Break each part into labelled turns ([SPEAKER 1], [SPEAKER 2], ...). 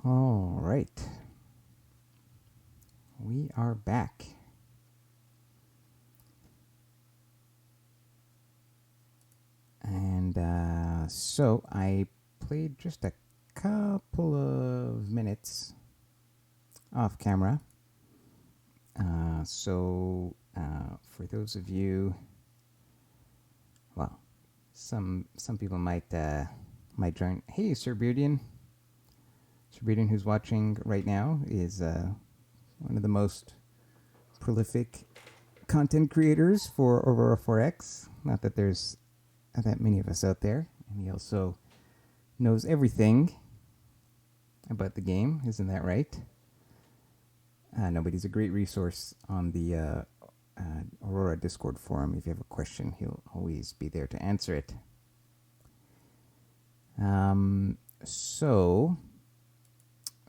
[SPEAKER 1] All right. We are back. And so I played just a couple of minutes off camera. For those of you, well, some people might join. Hey, Sir Beardian. Sir Beardian, who's watching right now, is one of the most prolific content creators for Aurora 4X. Not that there's that many of us out there. And he also knows everything about the game. Isn't that right? No, but he's a great resource on the Aurora Discord forum. If you have a question, he'll always be there to answer it. So,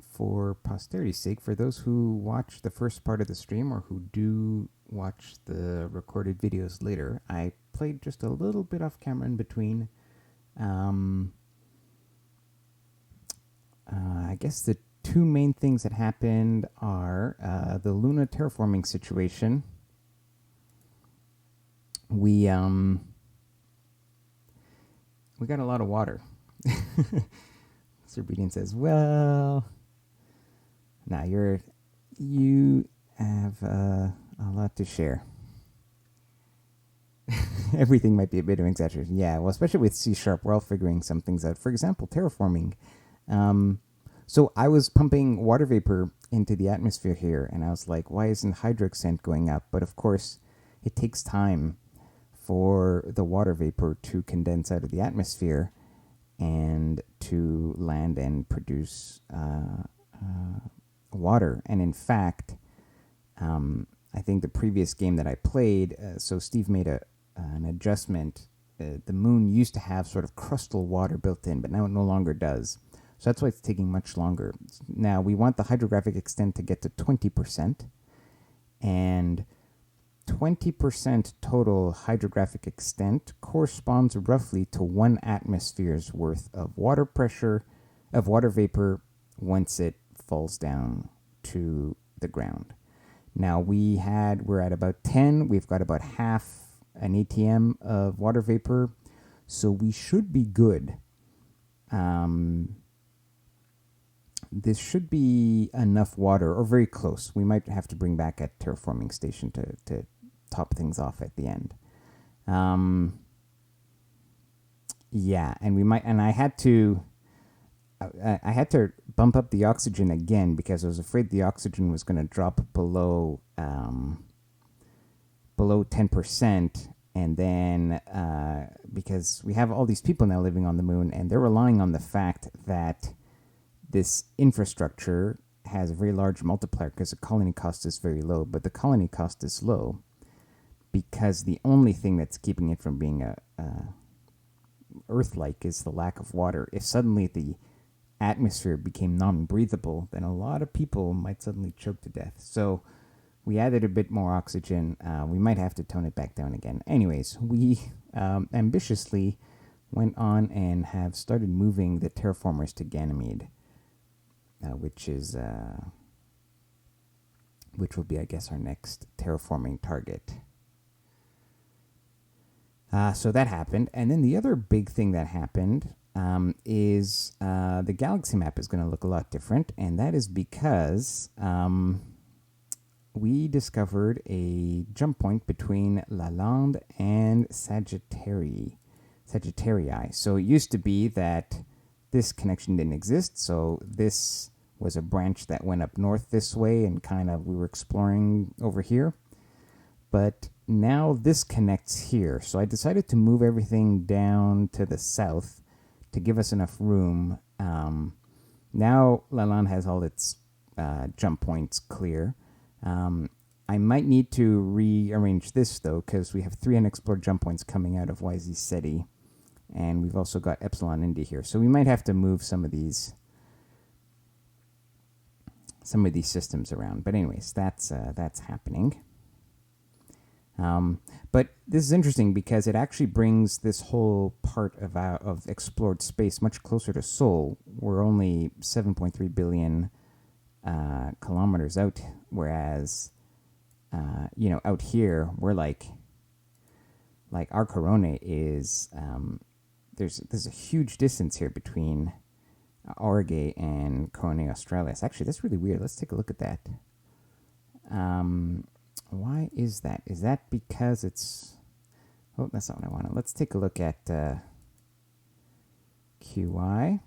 [SPEAKER 1] for posterity's sake, for those who watch the first part of the stream or who do watch the recorded videos later, I played just a little bit off camera in between. I guess the two main things that happened are the Lunar terraforming situation. We got a lot of water. Sir Beating says, "Well, now you have a lot to share." Everything might be a bit of an exaggeration. Yeah, well, especially with C#, we're all figuring some things out. For example, terraforming. So I was pumping water vapor into the atmosphere here, and I was like, why isn't hydroxent going up? But of course, it takes time for the water vapor to condense out of the atmosphere and to land and produce water. And in fact, I think the previous game that I played, so Steve made an adjustment. The moon used to have sort of crustal water built in, but now it no longer does. So that's why it's taking much longer. Now, we want the hydrographic extent to get to 20%, and 20% total hydrographic extent corresponds roughly to 1 atmosphere's worth of water pressure, of water vapor, once it falls down to the ground. Now, we're at about 10. We've got about half an ATM of water vapor, so we should be good. This should be enough water, or very close. We might have to bring back a terraforming station to top things off at the end. Yeah, and we might. And I had to bump up the oxygen again because I was afraid the oxygen was going to drop below 10%, and then because we have all these people now living on the moon, and they're relying on the fact that this infrastructure has a very large multiplier because the colony cost is very low, but the colony cost is low because the only thing that's keeping it from being Earth-like is the lack of water. If suddenly the atmosphere became non-breathable, then a lot of people might suddenly choke to death. So we added a bit more oxygen. We might have to tone it back down again. Anyways, we ambitiously went on and have started moving the terraformers to Ganymede. Which will be, I guess, our next terraforming target. So that happened. And then the other big thing that happened is the galaxy map is going to look a lot different. And that is because we discovered a jump point between Lalande and Sagittarii. So it used to be that this connection didn't exist, so this was a branch that went up north this way, and kind of we were exploring over here. But now this connects here, so I decided to move everything down to the south to give us enough room. Now Lalande has all its jump points clear. I might need to rearrange this, though, because we have 3 unexplored jump points coming out of YZ SETI. And we've also got Epsilon Indy here. So we might have to move some of these systems around. But anyways, that's happening. But this is interesting because it actually brings this whole part of explored space much closer to Sol. We're only 7.3 billion kilometers out, whereas out here we're like our corona is there's a huge distance here between Aurigay and Corona Australis. Actually, that's really weird. Let's take a look at that. Why is that? Is that because it's... Oh, that's not what I wanted. Let's take a look at QI.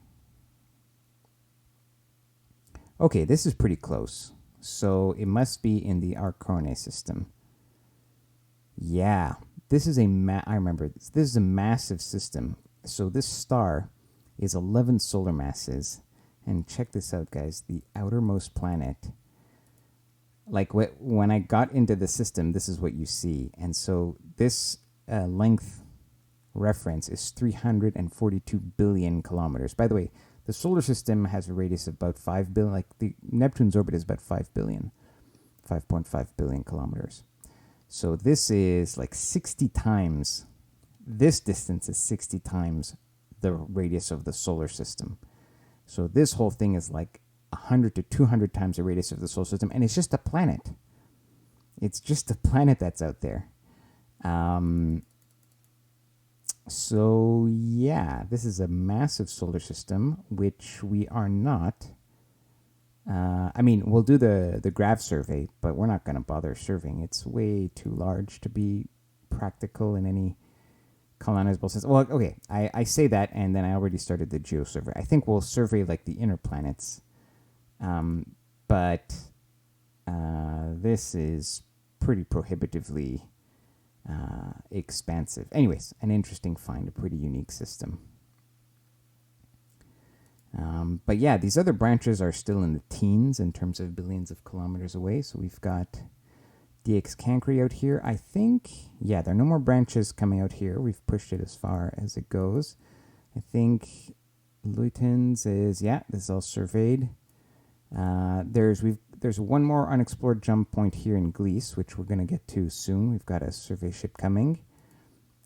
[SPEAKER 1] Okay, this is pretty close. So it must be in the Arcone system. Yeah, this is I remember this. This is a massive system. So this star is 11 solar masses. And check this out, guys. The outermost planet... Like when I got into the system, this is what you see. And so this length reference is 342 billion kilometers. By the way, the solar system has a radius of about 5 billion. Like the Neptune's orbit is about 5 billion, 5.5 billion kilometers. So this is like 60 times, this distance is 60 times the radius of the solar system. So this whole thing is like 100 to 200 times the radius of the solar system, and it's just a planet. It's just a planet that's out there. So yeah, this is a massive solar system, which we are not. I mean, we'll do the grav survey, but we're not going to bother surveying. It's way too large to be practical in any colonizable system. Well, okay, I say that, and then I already started the geo survey. I think we'll survey like the inner planets. But this is pretty prohibitively expansive. Anyways, an interesting find, a pretty unique system. But yeah, these other branches are still in the teens in terms of billions of kilometers away. So we've got DX Cancri out here. I think, yeah, there are no more branches coming out here. We've pushed it as far as it goes. I think Luitens is, yeah, this is all surveyed. There's one more unexplored jump point here in Gliese, which we're going to get to soon. We've got a survey ship coming.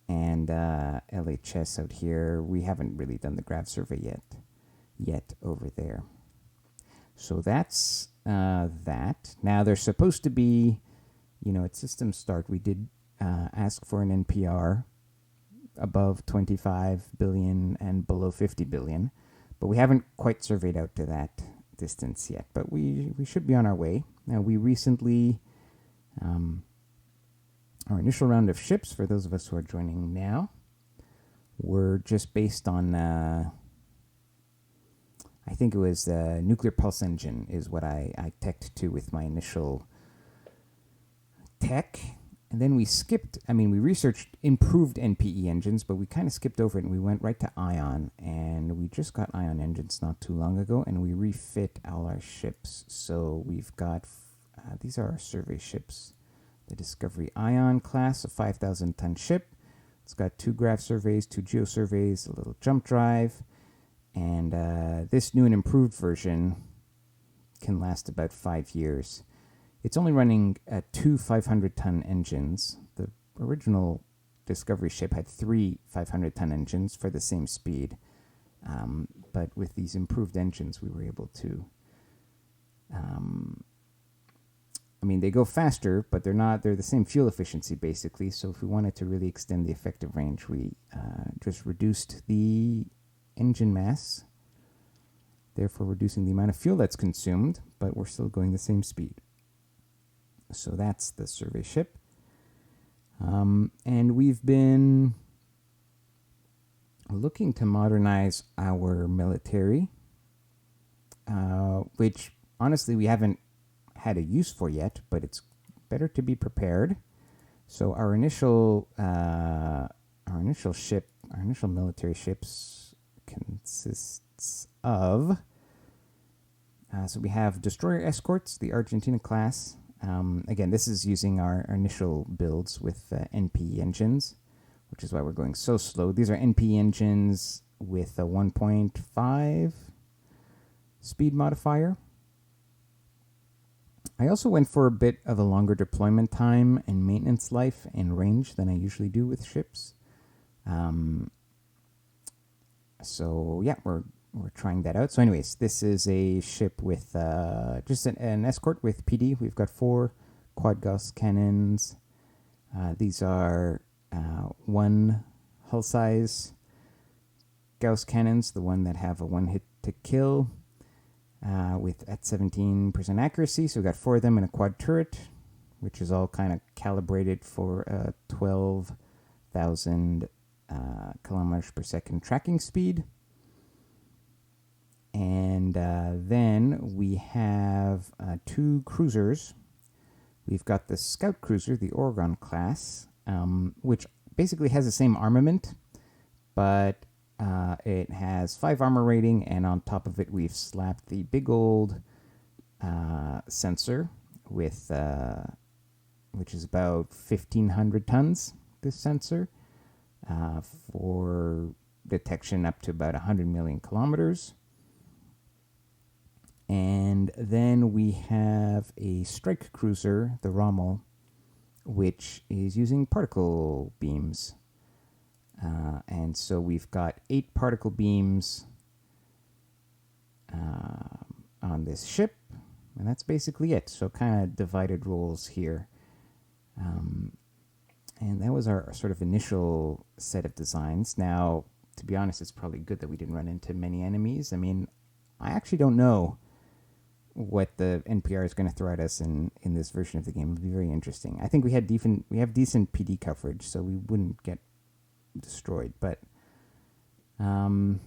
[SPEAKER 1] And LHS out here. We haven't really done the grav survey yet over there. So that's that. Now there's supposed to be, at system start, we did ask for an NPR above 25 billion and below 50 billion, but we haven't quite surveyed out to that distance yet, but we should be on our way. Now we recently, our initial round of ships, for those of us who are joining now, were just based on, I think it was nuclear pulse engine is what I teched to with my initial tech. And then we skipped, we researched improved NPE engines, but we kind of skipped over it and we went right to ion. And we just got ion engines not too long ago, and we refit all our ships. So we've got, these are our survey ships. The Discovery Ion class, a 5,000 ton ship. It's got 2 grav surveys, 2 geo surveys, a little jump drive. And this new and improved version can last about 5 years. It's only running 2 500-ton engines. The original Discovery ship had 3 500-ton engines for the same speed. But with these improved engines, we were able to... they go faster, but they're the same fuel efficiency, basically. So if we wanted to really extend the effective range, we just reduced the engine mass, therefore reducing the amount of fuel that's consumed, but we're still going the same speed. So that's the survey ship. And we've been looking to modernize our military, which honestly we haven't had a use for yet, but it's better to be prepared. So our initial military ships consists of, so we have destroyer escorts, the Argentina class. Again, this is using our initial builds with NP engines, which is why we're going so slow. These are NP engines with a 1.5 speed modifier. I also went for a bit of a longer deployment time and maintenance life and range than I usually do with ships. So yeah, we're trying that out. So anyways, this is a ship with just an escort with PD. We've got 4 quad Gauss cannons. These are 1 hull size Gauss cannons, the one that have a 1 hit to kill with at 17% accuracy. So we've got 4 of them in a quad turret, which is all kind of calibrated for a 12,000 kilometers per second tracking speed. And then we have 2 cruisers. We've got the scout cruiser, the Oregon class, which basically has the same armament, but it has 5 armor rating, and on top of it we've slapped the big old sensor with which is about 1,500 tons, this sensor, for detection up to about 100 million kilometers. And then we have a strike cruiser, the Rommel, which is using particle beams. And so we've got 8 particle beams on this ship, and that's basically it. So kind of divided roles here. And that was our sort of initial set of designs. Now, to be honest, it's probably good that we didn't run into many enemies. I mean, I actually don't know what the NPR is going to throw at us in this version of the game. It'll be very interesting. I think we have decent PD coverage, so we wouldn't get destroyed. But yeah,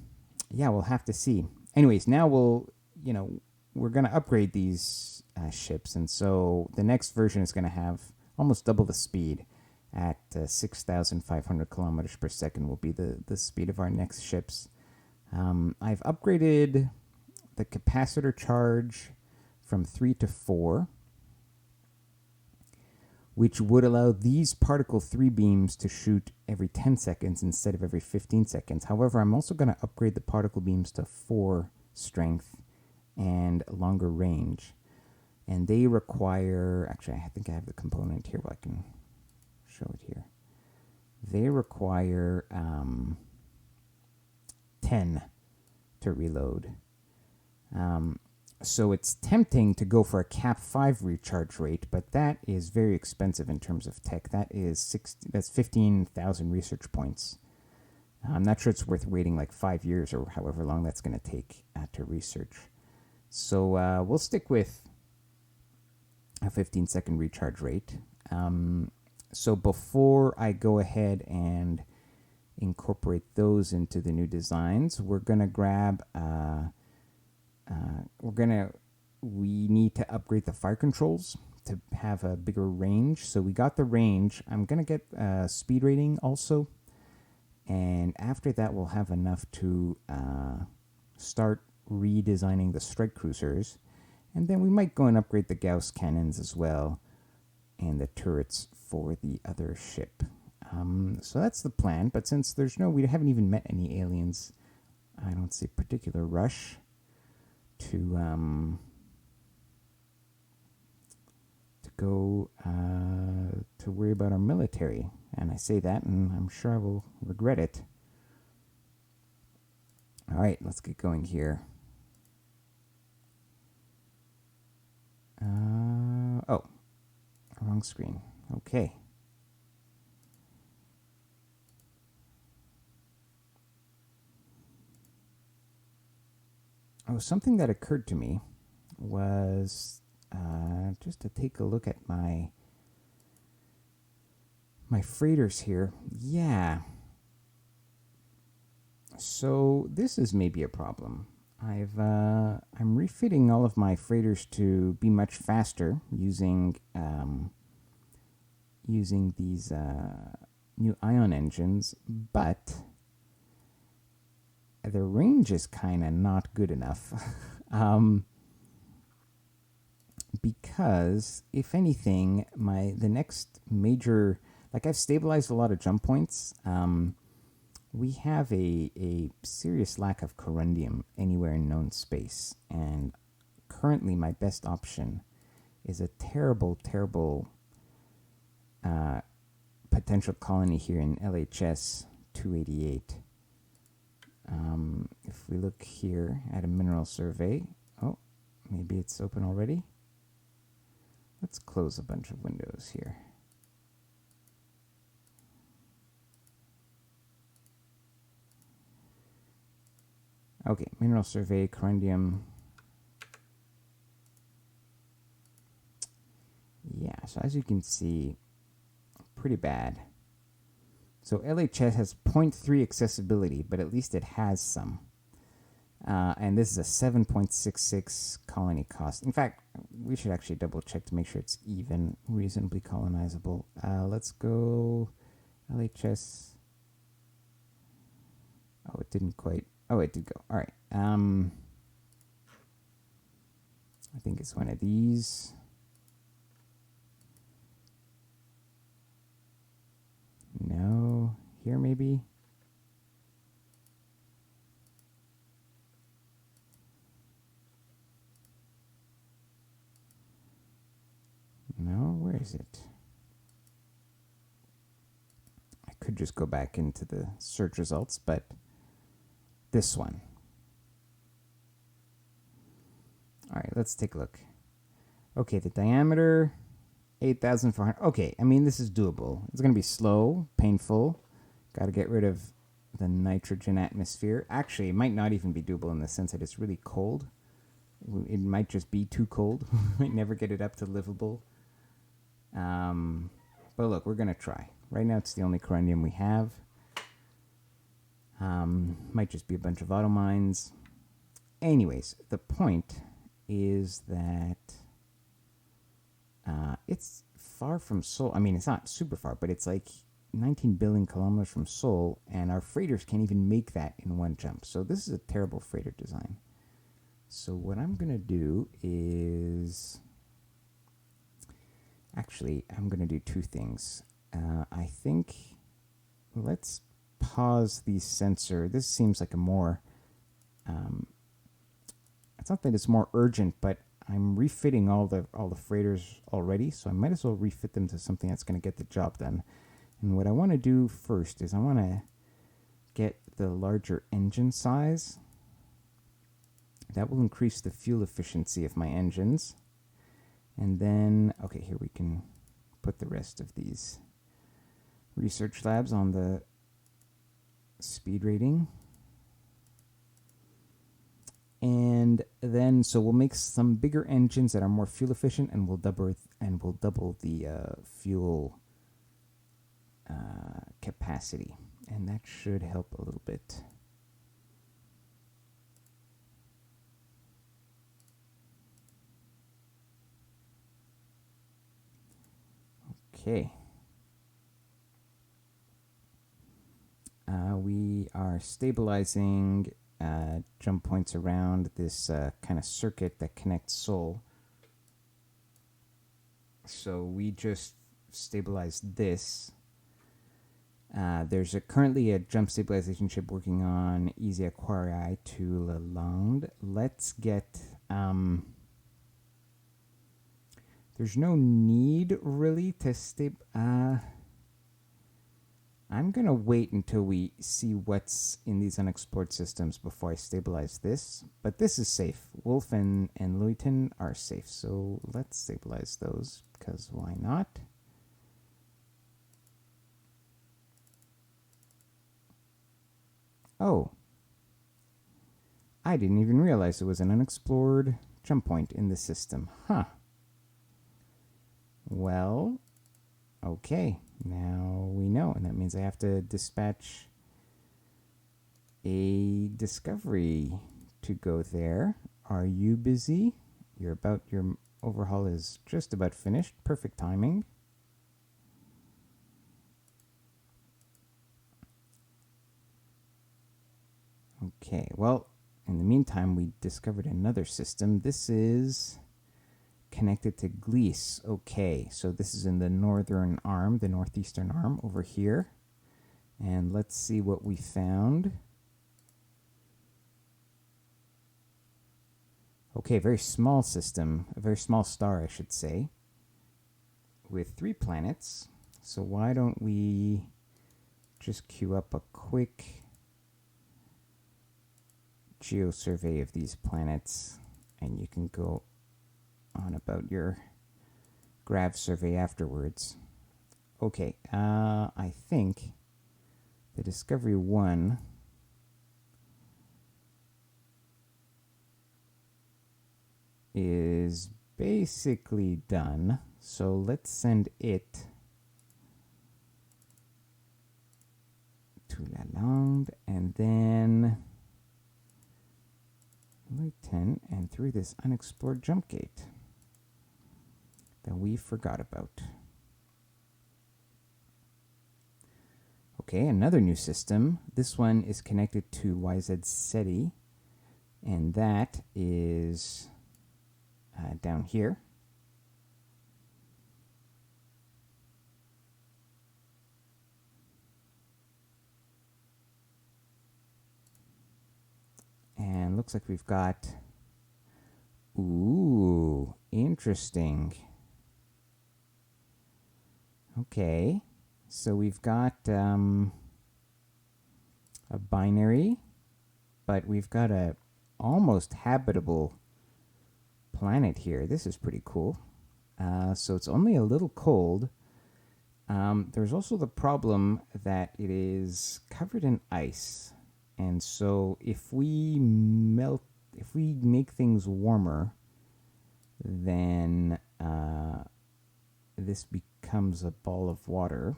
[SPEAKER 1] we'll have to see. Anyways, now we're going to upgrade these ships, and so the next version is going to have almost double the speed. At 6,500 kilometers per second will be the speed of our next ships. I've upgraded the capacitor charge from 3 to 4, which would allow these particle 3 beams to shoot every 10 seconds instead of every 15 seconds. However, I'm also going to upgrade the particle beams to 4 strength and longer range. And they require, actually, I think I have the component here, but I can show it here. They require 10 to reload. So it's tempting to go for a cap 5 recharge rate, but that is very expensive in terms of tech. That's 15,000 research points. I'm not sure it's worth waiting like 5 years or however long that's going to take to research. So we'll stick with a 15-second recharge rate. So before I go ahead and incorporate those into the new designs, we're going to grab... we need to upgrade the fire controls to have a bigger range. So we got the range. I'm going to get speed rating also. And after that, we'll have enough to start redesigning the strike cruisers. And then we might go and upgrade the Gauss cannons as well, and the turrets for the other ship. So that's the plan. But since we haven't even met any aliens, I don't see a particular rush to go to worry about our military. And I say that, and I'm sure I will regret it. All right, let's get going here. Wrong screen. Okay. Something that occurred to me was just to take a look at my freighters here. Yeah. So this is maybe a problem. I'm refitting all of my freighters to be much faster using these new ion engines, but the range is kind of not good enough. Because if anything, the next major, like I've stabilized a lot of jump points. We have a serious lack of corundium anywhere in known space, and currently my best option is a terrible, terrible potential colony here in LHS 288. If we look here at a mineral survey, oh, maybe it's open already. Let's close a bunch of windows here. Okay, mineral survey, corundium. Yeah, so as you can see, pretty bad. So LHS has 0.3 accessibility, but at least it has some. And this is a 7.66 colony cost. In fact, we should actually double check to make sure it's even reasonably colonizable. Let's go LHS. Oh, it didn't quite. Oh, it did go. All right. I think it's one of these. No, here maybe. No, where is it? I could just go back into the search results, but this one. All right, let's take a look. Okay, the diameter, 8,400. Okay, I mean, this is doable. It's going to be slow, painful. Got to get rid of the nitrogen atmosphere. Actually, it might not even be doable in the sense that it's really cold. It might just be too cold. We might never get it up to livable. But look, we're going to try. Right now, it's the only corundium we have. Might just be a bunch of auto mines. Anyways, the point is that it's far from Seoul. I mean, it's not super far, but it's like 19 billion kilometers from Seoul, and our freighters can't even make that in one jump. So this is a terrible freighter design. So what I'm going to do is... Actually, I'm going to do two things. I think let's pause the sensor. This seems like a more... it's not that it's more urgent, but I'm refitting all the freighters already, so I might as well refit them to something that's going to get the job done. And what I want to do first is I want to get the larger engine size. That will increase the fuel efficiency of my engines. And then, okay, here we can put the rest of these research labs on the speed rating. And then, so we'll make some bigger engines that are more fuel efficient, and we'll double the fuel capacity, and that should help a little bit. Okay. We are stabilizing jump points around this kind of circuit that connects Seoul. So we just stabilized this. There's currently a jump stabilization ship working on Easy Aquarii to Lalande. Let's get... there's no need really to I'm going to wait until we see what's in these unexplored systems before I stabilize this. But this is safe. Wolf and Luyten are safe. So let's stabilize those, because why not? Oh. I didn't even realize it was an unexplored jump point in the system. Huh. Well, okay. Now we know, and that means I have to dispatch a discovery to go there. Are you busy? Your overhaul is just about finished. Perfect timing. Okay, well, in the meantime, we discovered another system. This is connected to Gliese. Okay, so this is in the northern arm, the northeastern arm over here. And let's see what we found. Okay, very small system, a very small star, I should say, with 3 planets. So why don't we just queue up a quick geosurvey of these planets, and you can go on about your grav survey afterwards. Okay, I think the Discovery 1 is basically done. So let's send it to Lalande and then Light 10 and through this unexplored jump gate that we forgot about. Okay, another new system. This one is connected to YZ SETI, and that is down here. And looks like we've got, ooh, interesting. Okay, so we've got a binary, but we've got a almost habitable planet here. This is pretty cool. So it's only a little cold. There's also the problem that it is covered in ice. And so if we make things warmer, then this becomes a ball of water.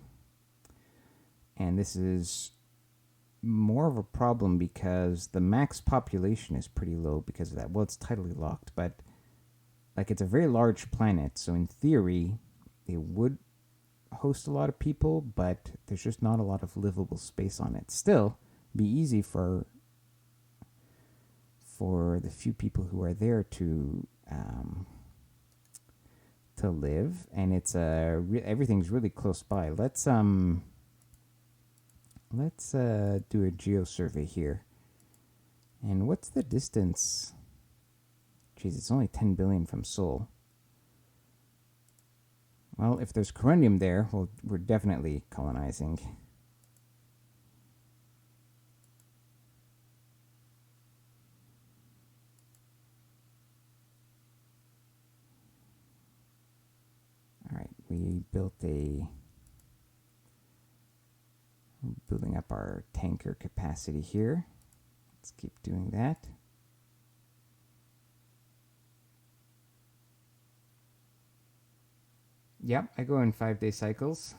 [SPEAKER 1] And this is more of a problem because the max population is pretty low because of that. Well, it's tidally locked, but like it's a very large planet, so in theory, it would host a lot of people, but there's just not a lot of livable space on it. Still, be easy for the few people who are there to live, and it's everything's really close by. Let's do a geo survey here. And what's the distance? Geez, it's only 10 billion from Sol. Well, if there's corundum there, well, we're definitely colonizing. All right, we building up our tanker capacity here. Let's keep doing that. Yep, I go in 5-day cycles.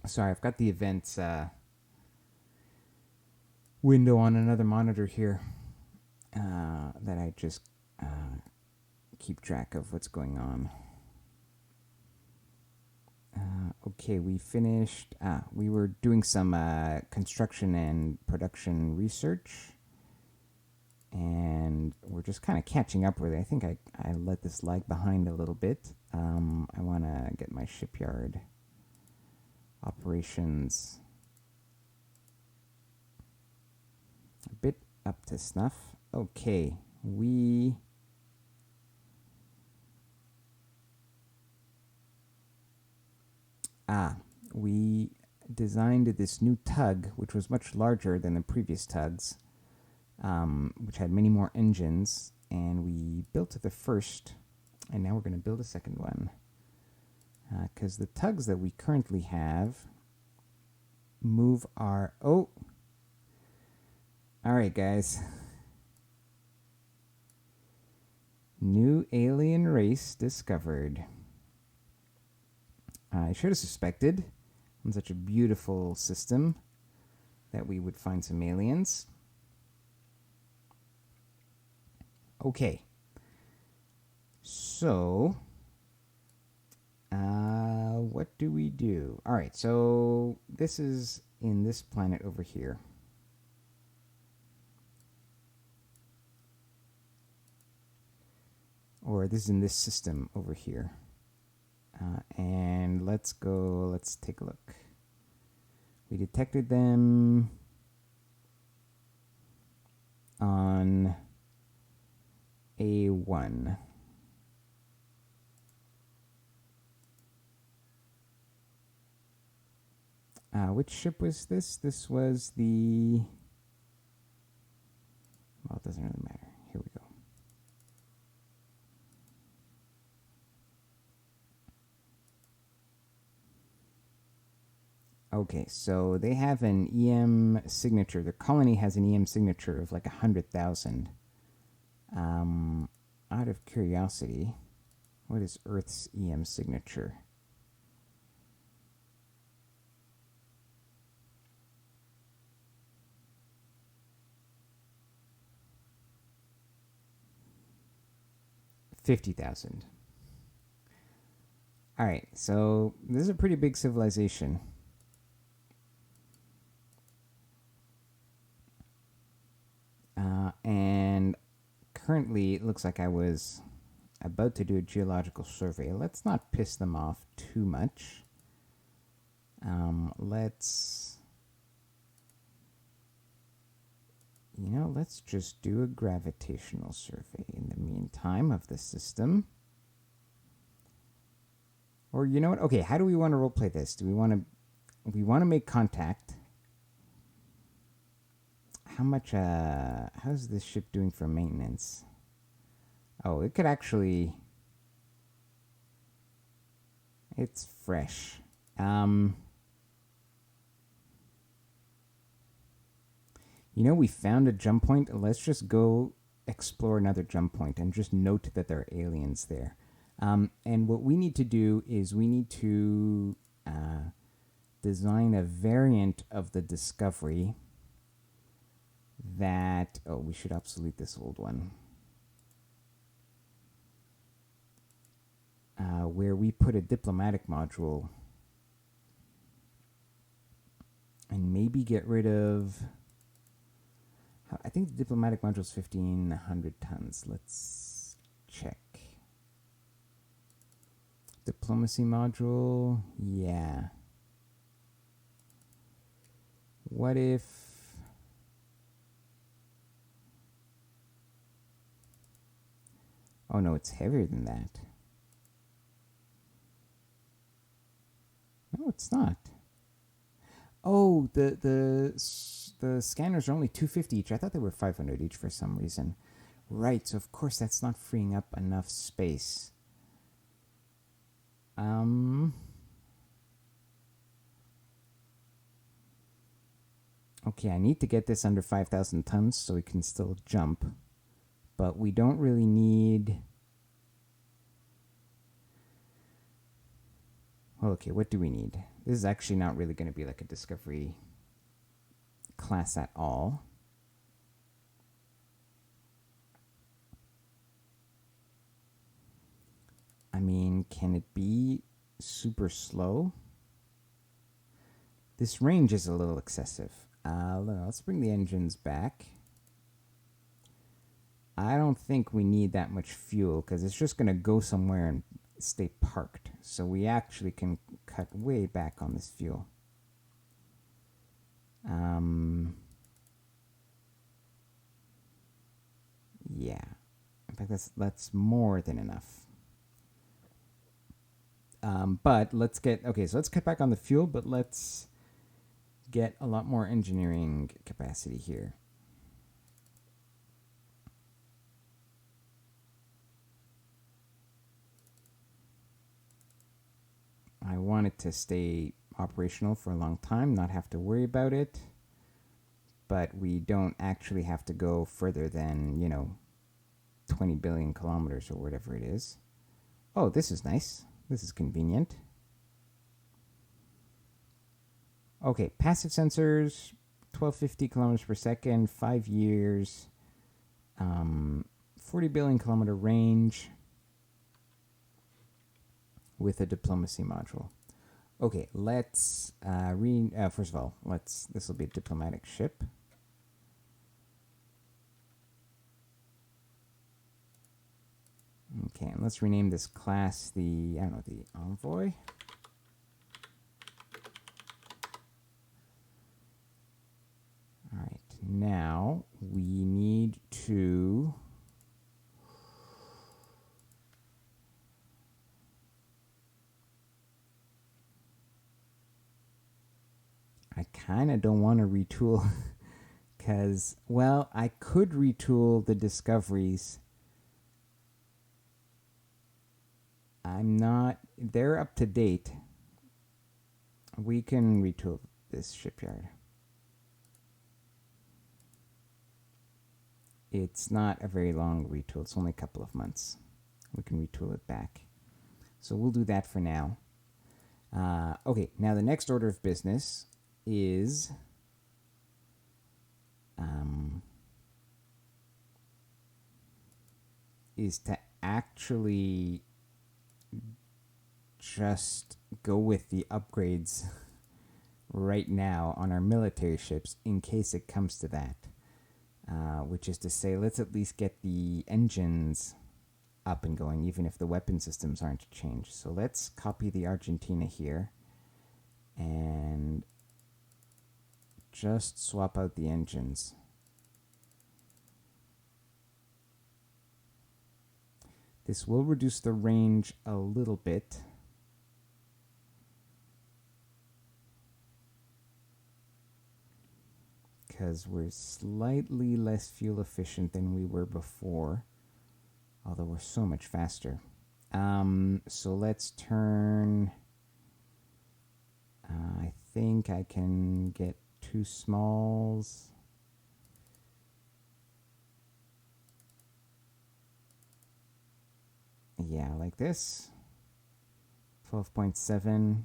[SPEAKER 1] Sorry, I've got the events window on another monitor here that I just keep track of what's going on. Okay, we finished. We were doing some construction and production research, and we're just kind of catching up with it. I think I let this lag behind a little bit. I want to get my shipyard operations a bit up to snuff. Okay, we designed this new tug, which was much larger than the previous tugs, which had many more engines, and we built the first, and now we're going to build a second one. Because the tugs that we currently have move our... Oh! Alright, guys. New alien race discovered. I should have suspected, on such a beautiful system, that we would find some aliens. Okay. So, what do we do? All right, so this is in this planet over here. Or this is in this system over here. And let's take a look. We detected them on A1. Which ship was this? This was the... Well, it doesn't really matter. Here we go. Okay, so they have an EM signature. The colony has an EM signature of like 100,000. Out of curiosity, what is Earth's EM signature? $50,000. All right, so this is a pretty big civilization. And currently, it looks like I was about to do a geological survey. Let's not piss them off too much. Let's just do a gravitational survey in the meantime of the system. Or you know what? Okay, how do we want to roleplay this? We want to make contact. How's this ship doing for maintenance? Oh, it could actually... It's fresh. We found a jump point. Let's just go explore another jump point and just note that there are aliens there. And what we need to do is we need to design a variant of the Discovery that... Oh, we should obsolete this old one. Where we put a diplomatic module and maybe get rid of... I think the diplomatic module is 1,500 tons. Let's check. Diplomacy module, yeah. What if... Oh no, it's heavier than that. No, it's not. Oh, the scanners are only 250 each. I thought they were 500 each for some reason. Right, so of course that's not freeing up enough space. Okay, I need to get this under 5,000 tons so we can still jump. But we don't really need... Well, okay, what do we need? This is actually not really going to be like a Discovery class at all. I mean, can it be super slow? This range is a little excessive. Let's bring the engines back. I don't think we need that much fuel because it's just going to go somewhere and stay parked. So we actually can cut way back on this fuel. Yeah. In fact, that's more than enough. But let's get... Okay, so let's cut back on the fuel, but let's get a lot more engineering capacity here. I want it to stay operational for a long time, not have to worry about it. But we don't actually have to go further than, 20 billion kilometers or whatever it is. Oh, this is nice. This is convenient. Okay, passive sensors, 1250 kilometers per second, 5 years, 40 billion kilometer range with a diplomacy module. Okay, let's first of all, this will be a diplomatic ship. Okay, and let's rename this class the Envoy. now we need to I kind of don't want to retool because, well, I could retool the discoveries. I'm not, they're up to date. We can retool this shipyard. It's not a very long retool. It's only a couple of months. We can retool it back. So we'll do that for now. Okay, now the next order of business is to actually just go with the upgrades right now on our military ships in case it comes to that. Which is to say, let's at least get the engines up and going, even if the weapon systems aren't changed. So let's copy the Argentina here and just swap out the engines. This will reduce the range a little bit. Because we're slightly less fuel efficient than we were before, although we're so much faster. So let's turn, I think I can get 2 smalls. Yeah, like this. 12.7.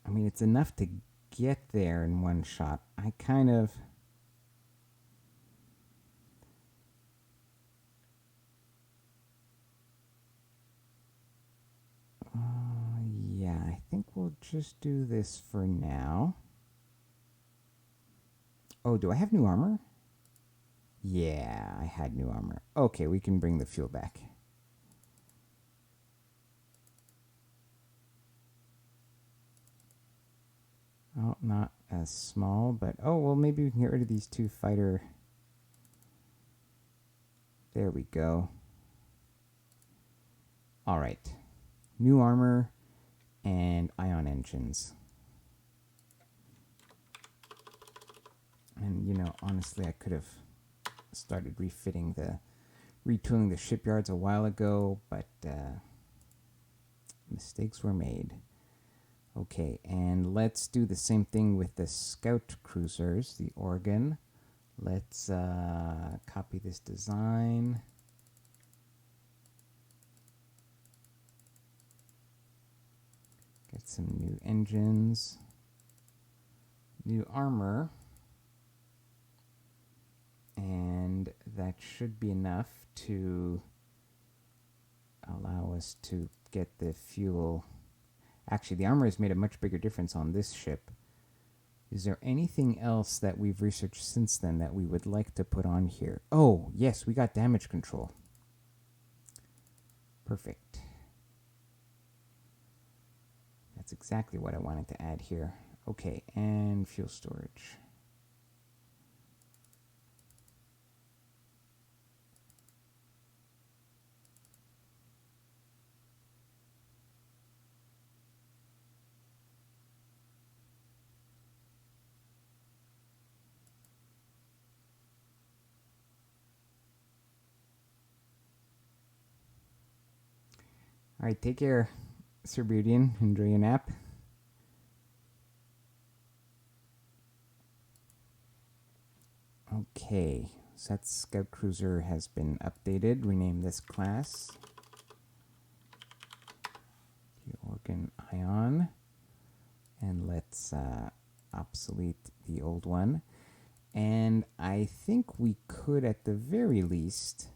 [SPEAKER 1] I mean, it's enough to get there in one shot. I kind of... yeah, I think we'll just do this for now. Oh, do I have new armor? Yeah, I had new armor. Okay, we can bring the fuel back. Oh, not as small, but oh, well, maybe we can get rid of these 2 fighter. There we go. All right. New armor and ion engines. And, you know, honestly, I could have started retooling the shipyards a while ago, but mistakes were made. Okay, and let's do the same thing with the scout cruisers, the Oregon. Let's copy this design. Get some new engines, new armor, and that should be enough to allow us to get the fuel. Actually, the armor has made a much bigger difference on this ship. Is there anything else that we've researched since then that we would like to put on here? Oh, yes, we got damage control. Perfect. That's exactly what I wanted to add here. Okay, and fuel storage. All right, take care, Sir Beardian. Enjoy your nap. Okay, so that scout cruiser has been updated. Rename this class the Oregon Ion, and let's obsolete the old one. And I think we could, at the very least,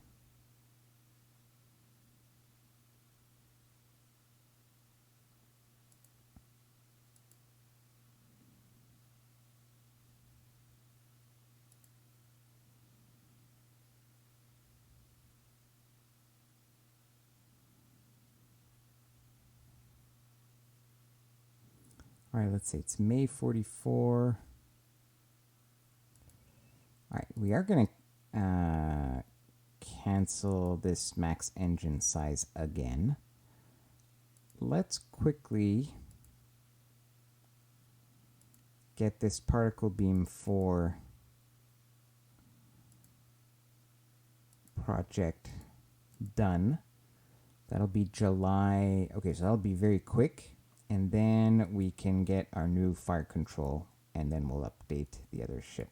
[SPEAKER 1] All right, let's say it's May 44. All right, we are going to cancel this max engine size again. Let's quickly get this particle beam 4 project done. That'll be July. Okay, so that'll be very quick. And then we can get our new fire control, and then we'll update the other ship.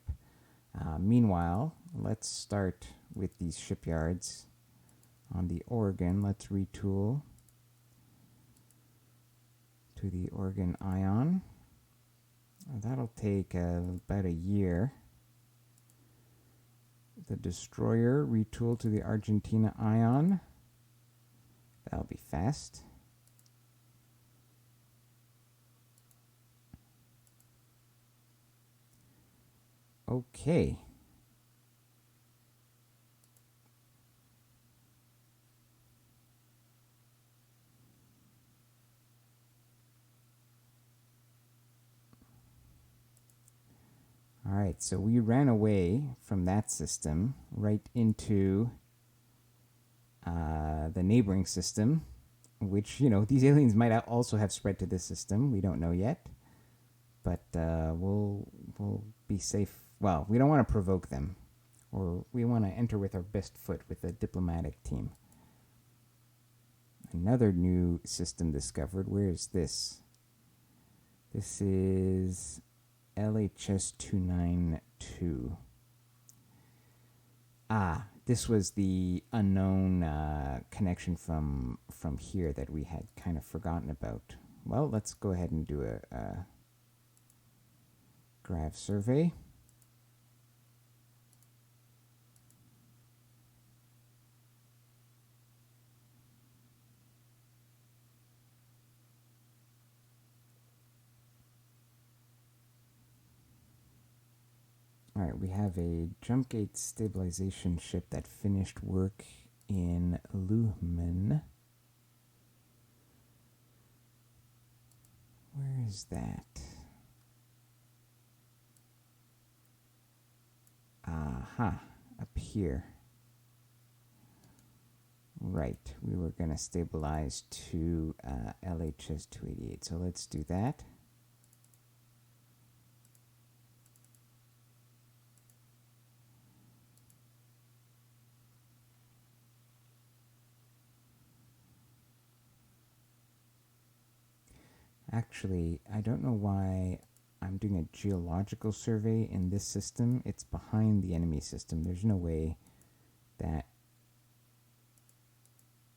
[SPEAKER 1] Meanwhile, let's start with these shipyards. On the Oregon, let's retool to the Oregon Ion. That'll take about a year. The Destroyer, retool to the Argentina Ion. That'll be fast. Okay. All right, so we ran away from that system right into the neighboring system, which, you know, these aliens might also have spread to this system. We don't know yet, but we'll be safe. Well, we don't want to provoke them, or we want to enter with our best foot with a diplomatic team. Another new system discovered. Where is this? This is LHS 292. This was the unknown connection from here that we had kind of forgotten about. Well, let's go ahead and do a grav survey. All right, we have a jump gate stabilization ship that finished work in Lunar. Where is that? Aha, up here. Right, we were going to stabilize to LHS 288, so let's do that. Actually, I don't know why I'm doing a geological survey in this system. It's behind the enemy system. There's no way that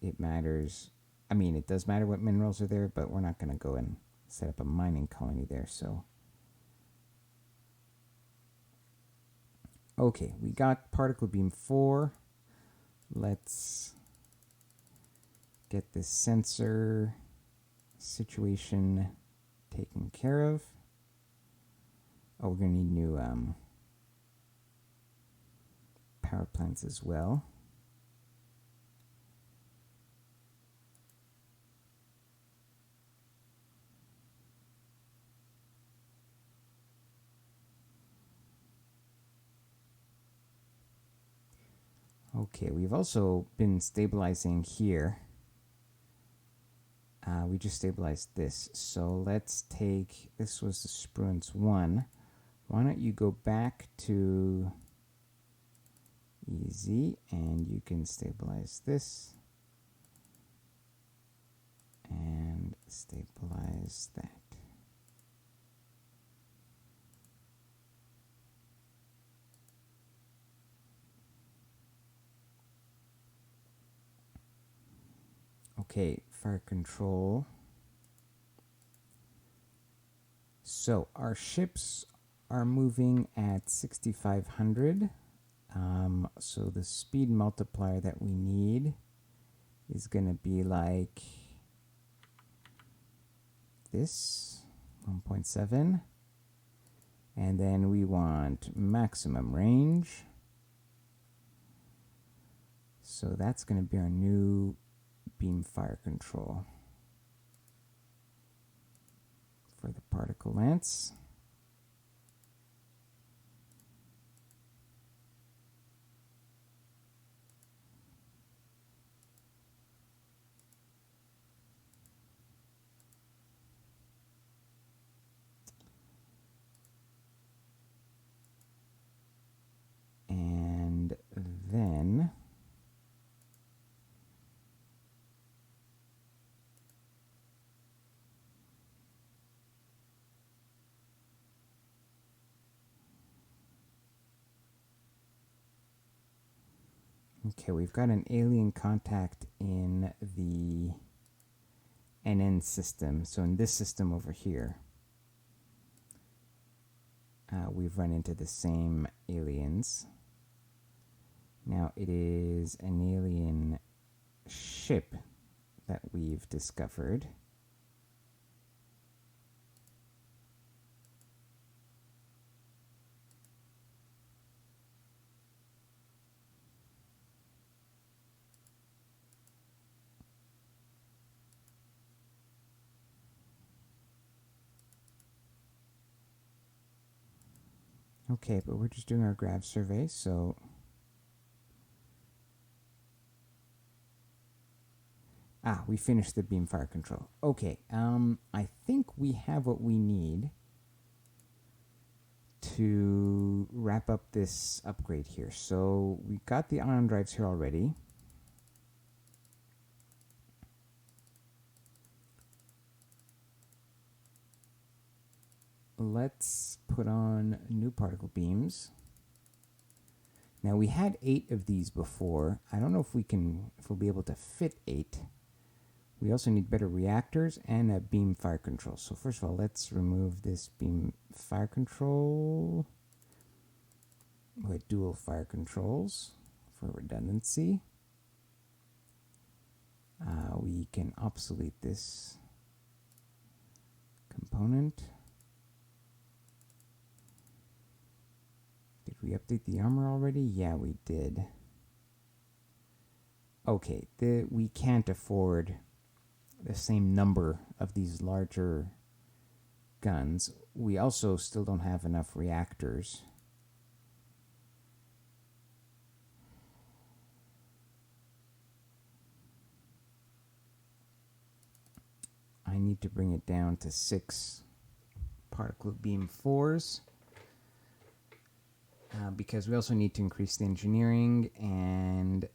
[SPEAKER 1] it matters. I mean, it does matter what minerals are there, but we're not going to go and set up a mining colony there, so. Okay, we got particle beam 4. Let's get this sensor situation taken care of. Oh, we're going to need new power plants as well. Okay, we've also been stabilizing here. We just stabilized this. So let's take, this was the Spruance 1. Why don't you go back to easy and you can stabilize this and stabilize that. Okay, fire control. So our ships are moving at 6,500. So the speed multiplier that we need is going to be like this, 1.7. And then we want maximum range. So that's going to be our new beam fire control. for the particle lengths. And then okay, we've got an alien contact in the NN system. So in this system over here, we've run into the same aliens. Now it is an alien ship that we've discovered. Okay, but we're just doing our grav survey, so we finished the beam fire control. Okay, I think we have what we need to wrap up this upgrade here. So we got the ion drives here already. Let's put on new particle beams. Now we had 8 of these before. I don't know if we'll be able to fit 8. We also need better reactors and a beam fire control. So first of all, let's remove this beam fire control with dual fire controls for redundancy. We can obsolete this component. Did we update the armor already? Yeah, we did. Okay, we can't afford the same number of these larger guns. We also still don't have enough reactors. I need to bring it down to 6 particle beam 4s. Because we also need to increase the engineering and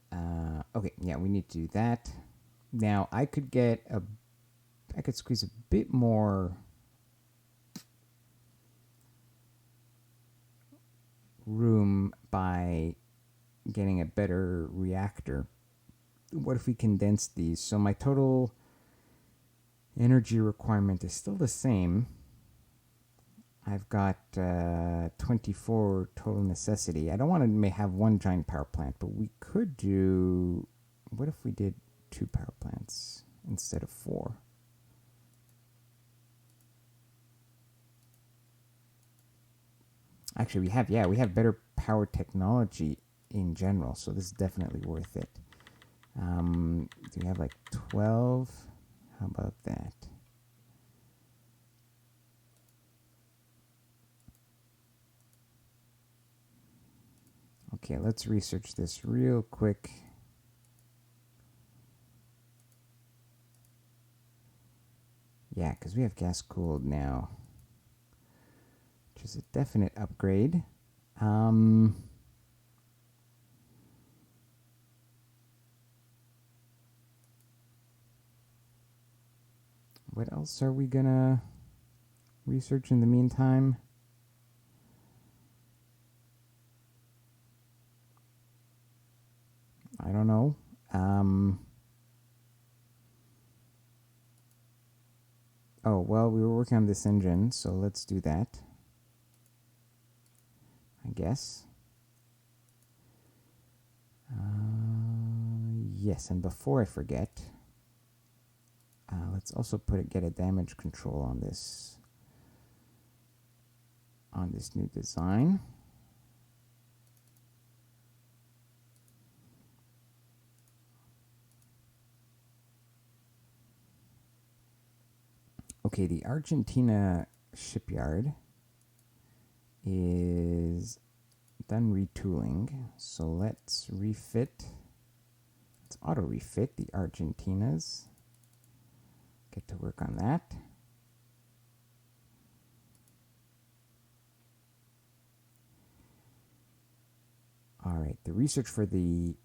[SPEAKER 1] okay, yeah, we need to do that. Now I could squeeze a bit more room by getting a better reactor. What if we condense these? So my total energy requirement is still the same. I've got 24 total necessity. I don't want to have one giant power plant, but we could do... What if we did 2 power plants instead of 4? Actually, we have better power technology in general, so this is definitely worth it. Do we have like 12? How about that? Okay, let's research this real quick. Yeah, because we have gas cooled now, which is a definite upgrade. What else are we gonna research in the meantime? I don't know. Oh, well, we were working on this engine, so let's do that, I guess. Yes, and before I forget, let's also get a damage control on this new design. Okay, Okay, the Argentina shipyard is done retooling. So let's refit. Let's auto refit the Argentinas. Get to work on that. All right, the research for the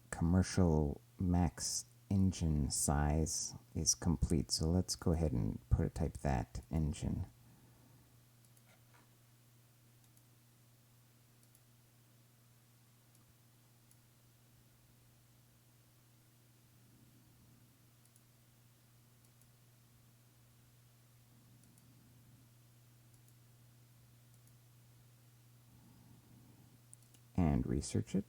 [SPEAKER 1] commercial max engine size is complete. So let's go ahead and prototype that engine. And research it.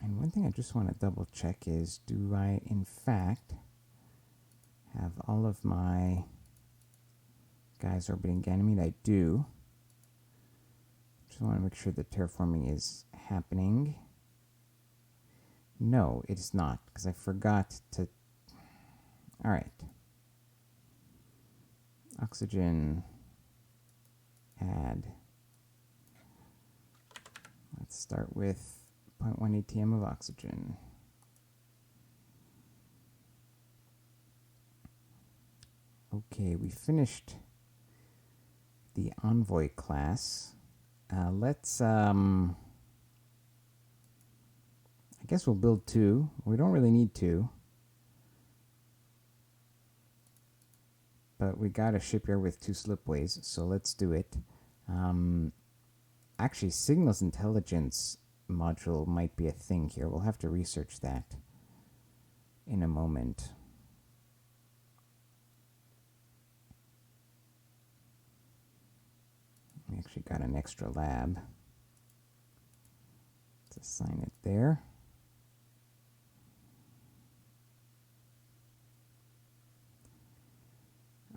[SPEAKER 1] And one thing I just want to double check is, do I in fact have all of my guys orbiting Ganymede? I do. Just want to make sure the terraforming is happening. No, it is not, because I forgot to... All right. Oxygen, add. Let's start with 0.1 ATM of oxygen. Okay, we finished the Envoy class. Let's, I guess we'll build 2. We don't really need 2. But we got a shipyard with 2 slipways, so let's do it. Actually, signals intelligence module might be a thing here. We'll have to research that in a moment. We actually got an extra lab. Let's assign it there.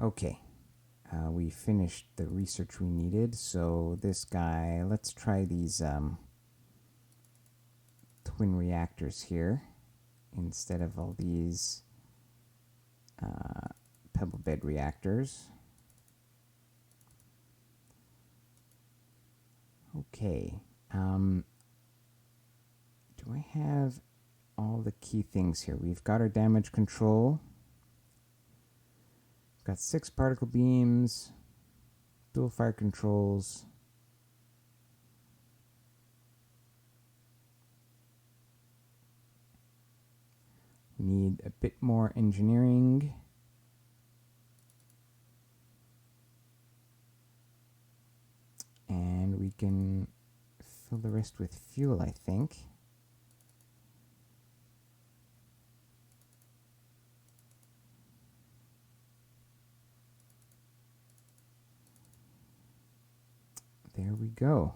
[SPEAKER 1] Okay, we finished the research we needed. So this guy, let's try these twin reactors here instead of all these pebble bed reactors. Okay, do I have all the key things here? We've got our damage control. We've got 6 particle beams, dual fire controls. We need a bit more engineering. And we can fill the rest with fuel, I think. There we go.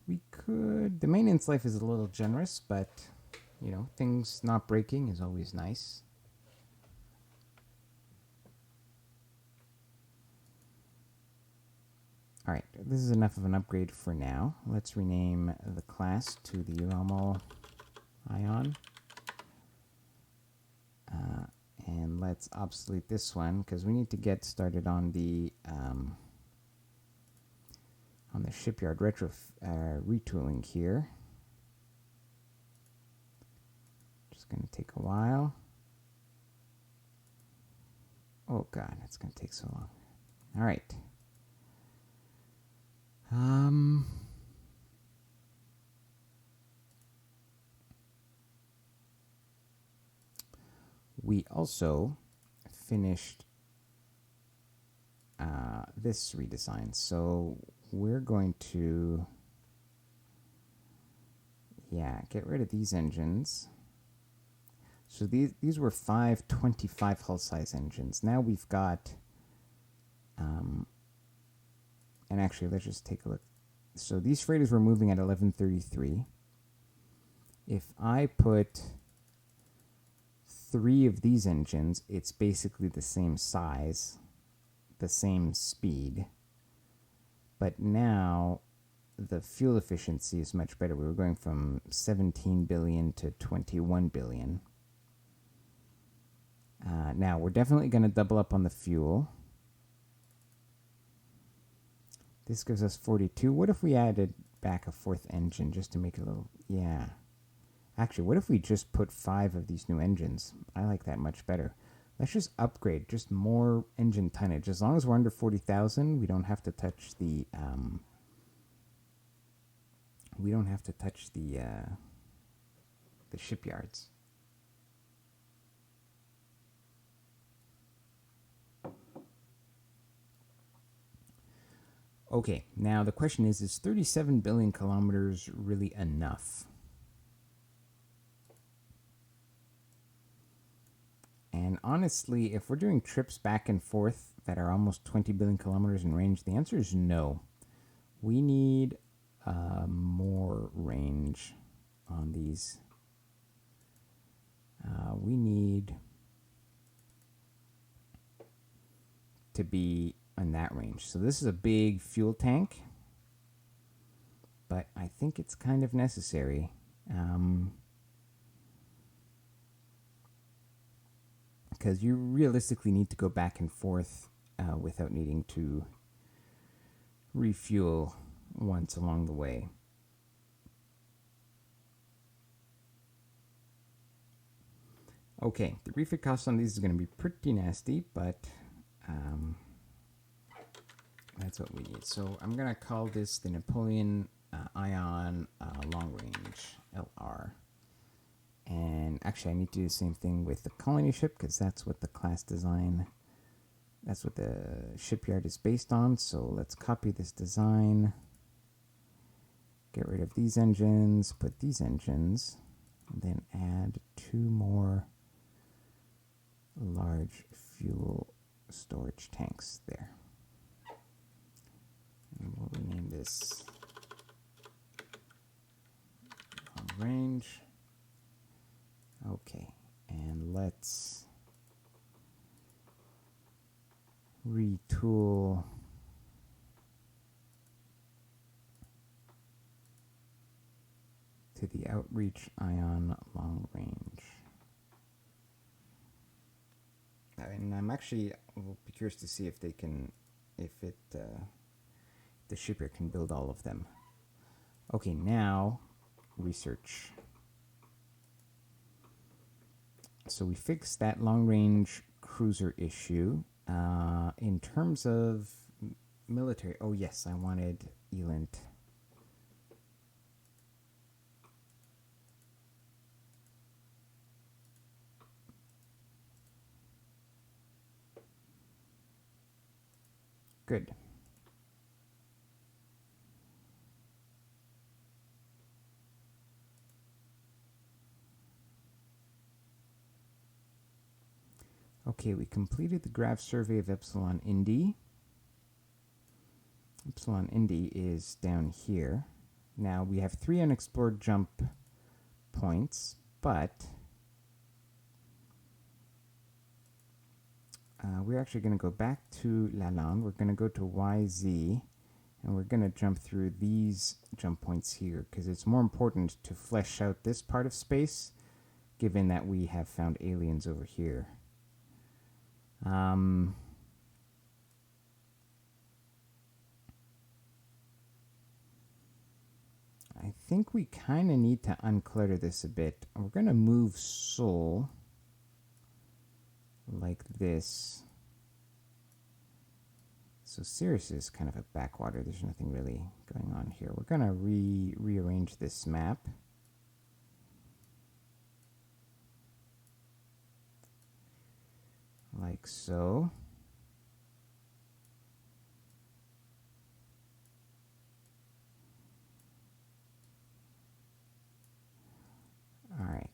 [SPEAKER 1] We could... The maintenance life is a little generous, but, you know, things not breaking is always nice. All right, this is enough of an upgrade for now. Let's rename the class to the Rommel Ion. And let's obsolete this one, because we need to get started on the shipyard retooling here. Just going to take a while. Oh God, it's going to take so long. All right. We also finished this redesign, so we're going to, get rid of these engines. So these were 5 25 hull size engines. Now we've got, and actually let's just take a look. So these freighters were moving at 1133. If I put 3 of these engines, it's basically the same size, the same speed. But now the fuel efficiency is much better. We were going from 17 billion to 21 billion. Now, we're definitely going to double up on the fuel. This gives us 42. What if we added back a fourth engine just to make it a little... Yeah. Actually, what if we just put 5 of these new engines? I like that much better. Let's just upgrade, just more engine tonnage. As long as we're under 40,000, we don't have to touch the... we don't have to touch the shipyards. Okay, now the question is 37 billion kilometers really enough? And honestly, if we're doing trips back and forth that are almost 20 billion kilometers in range, the answer is no. We need more range on these. We need to be in that range. So this is a big fuel tank, but I think it's kind of necessary. Because you realistically need to go back and forth without needing to refuel once along the way. Okay, the refit cost on these is going to be pretty nasty, but that's what we need. So I'm going to call this the Napoleon Ion Long Range, LR. And actually, I need to do the same thing with the colony ship, because that's what the class design, that's what the shipyard is based on. So let's copy this design, get rid of these engines, put these engines, and then add 2 more large fuel storage tanks there. And we'll rename this long range. Okay, and let's retool to the Outreach Ion Long Range. And I'm actually will be curious to see if they can, if the shipyard can build all of them. Okay, now research. So we fixed that long-range cruiser issue. In terms of military, oh yes, I wanted ELINT. Good. Okay, we completed the graph survey of Epsilon Indi. Epsilon Indi is down here. Now we have 3 unexplored jump points, but we're actually going to go back to Lalande. We're going to go to YZ, and we're going to jump through these jump points here, because it's more important to flesh out this part of space, given that we have found aliens over here. I think we kind of need to unclutter this a bit. We're going to move Sol like this. So Sirius is kind of a backwater. There's nothing really going on here. We're going to rearrange this map. Like so. All right.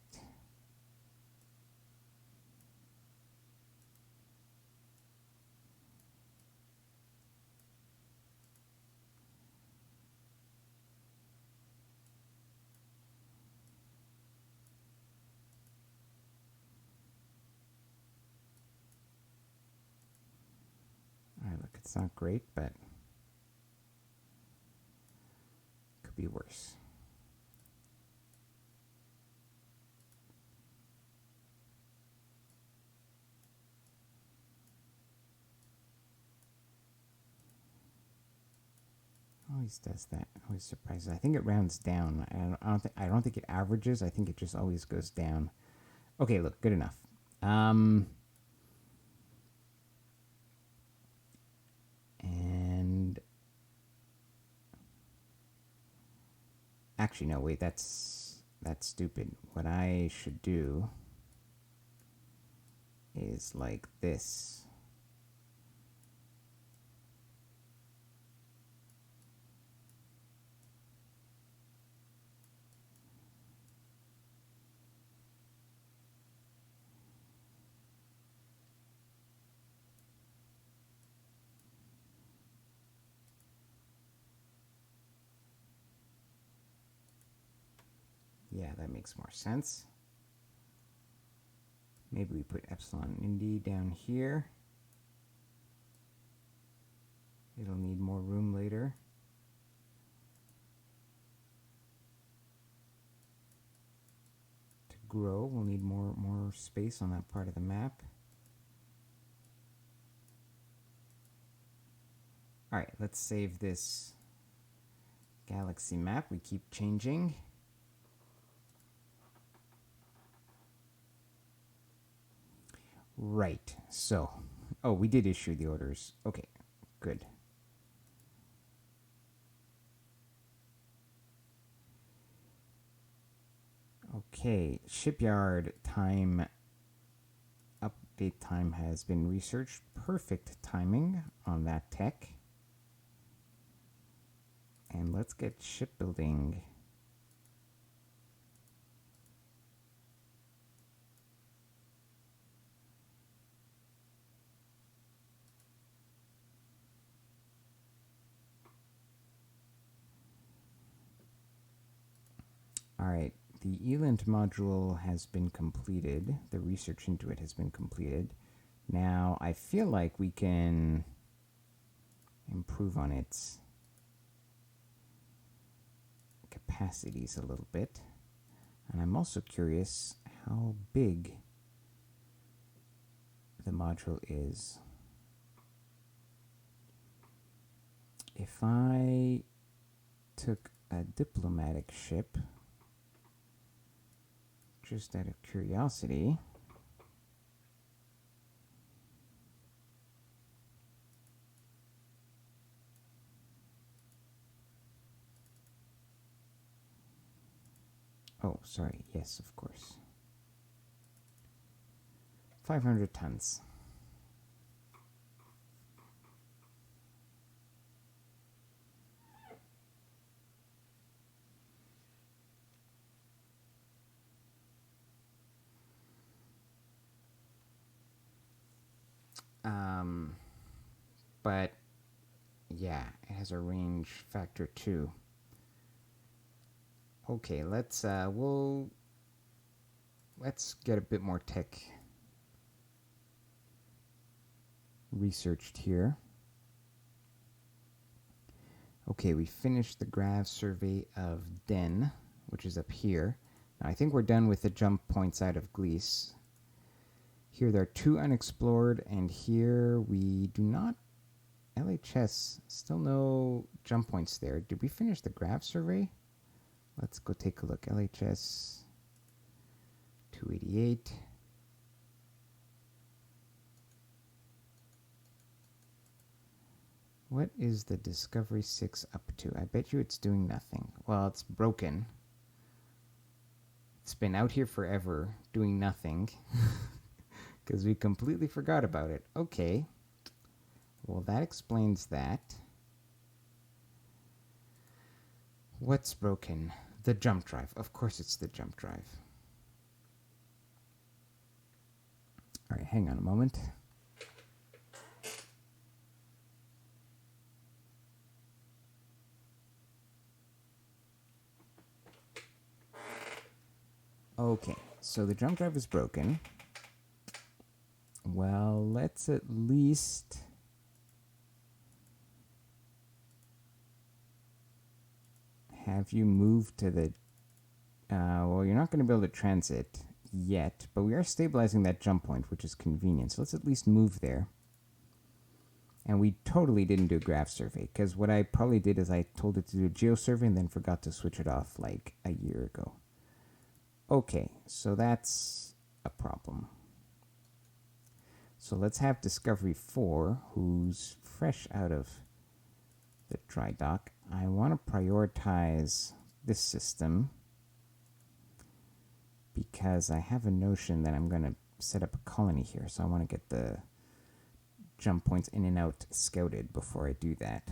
[SPEAKER 1] All right, look, it's not great, but... be worse. Always does that. Always surprises. I think it rounds down. I don't think it averages. I think it just always goes down. Okay, look, good enough. And actually, no, wait, that's stupid. What I should do is like this. Yeah, that makes more sense. Maybe we put epsilon indy down here. It'll need more room later. To grow, we'll need more space on that part of the map. All right, let's save this galaxy map. We keep changing. Right, so, oh, we did issue the orders. Okay, good. Okay, shipyard time, update time has been researched. Perfect timing on that tech. And let's get shipbuilding. All right, the ELINT module has been completed. The research into it has been completed. Now, I feel like we can improve on its capacities a little bit. And I'm also curious how big the module is. If I took a diplomatic ship, just out of curiosity, oh, sorry, yes, of course. 500 tons. But yeah, it has a range factor too. Okay, let's get a bit more tech researched here. Okay, we finished the grav survey of Den, which is up here. Now, I think we're done with the jump points out of Gliese. Here there are 2 unexplored, and here we do not. LHS, still no jump points there. Did we finish the grav survey? Let's go take a look. LHS 288. What is the Discovery 6 up to? I bet you it's doing nothing. Well, it's broken. It's been out here forever doing nothing because we completely forgot about it. Okay. Well, that explains that. What's broken? The jump drive. Of course it's the jump drive. All right, hang on a moment. Okay, so the jump drive is broken. Well, let's at least have you move to the... well, you're not going to be able to transit yet, but we are stabilizing that jump point, which is convenient. So let's at least move there. And we totally didn't do a graph survey, because what I probably did is I told it to do a geo survey and then forgot to switch it off like a year ago. Okay, so that's a problem. So let's have Discovery 4, who's fresh out of the dry dock. I want to prioritize this system because I have a notion that I'm going to set up a colony here. So I want to get the jump points in and out scouted before I do that.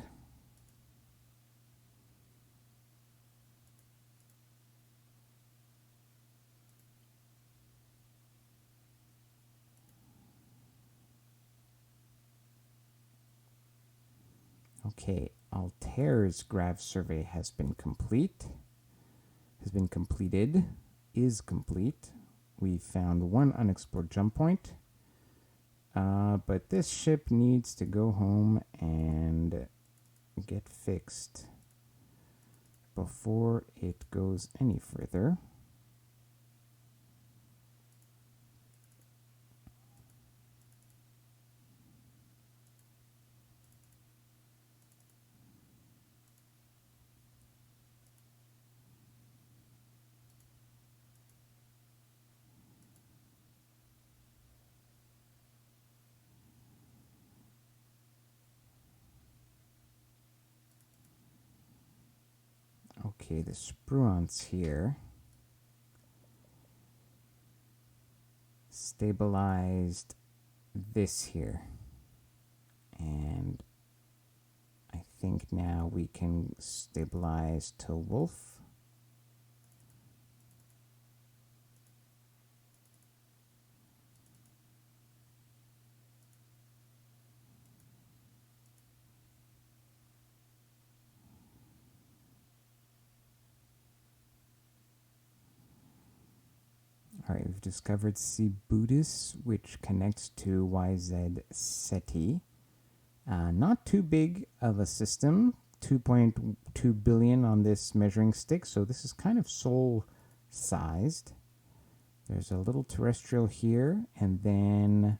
[SPEAKER 1] Okay, Altair's graph survey has been completed. Is complete. We found one unexplored jump point. But this ship needs to go home and get fixed before it goes any further. Okay, the spruance here stabilized this here, and I think now we can stabilize to Wolf. All right, we've discovered C. Buddhis, which connects to YZ SETI. Not too big of a system, 2.2 billion on this measuring stick, so this is kind of soul-sized. There's a little terrestrial here, and then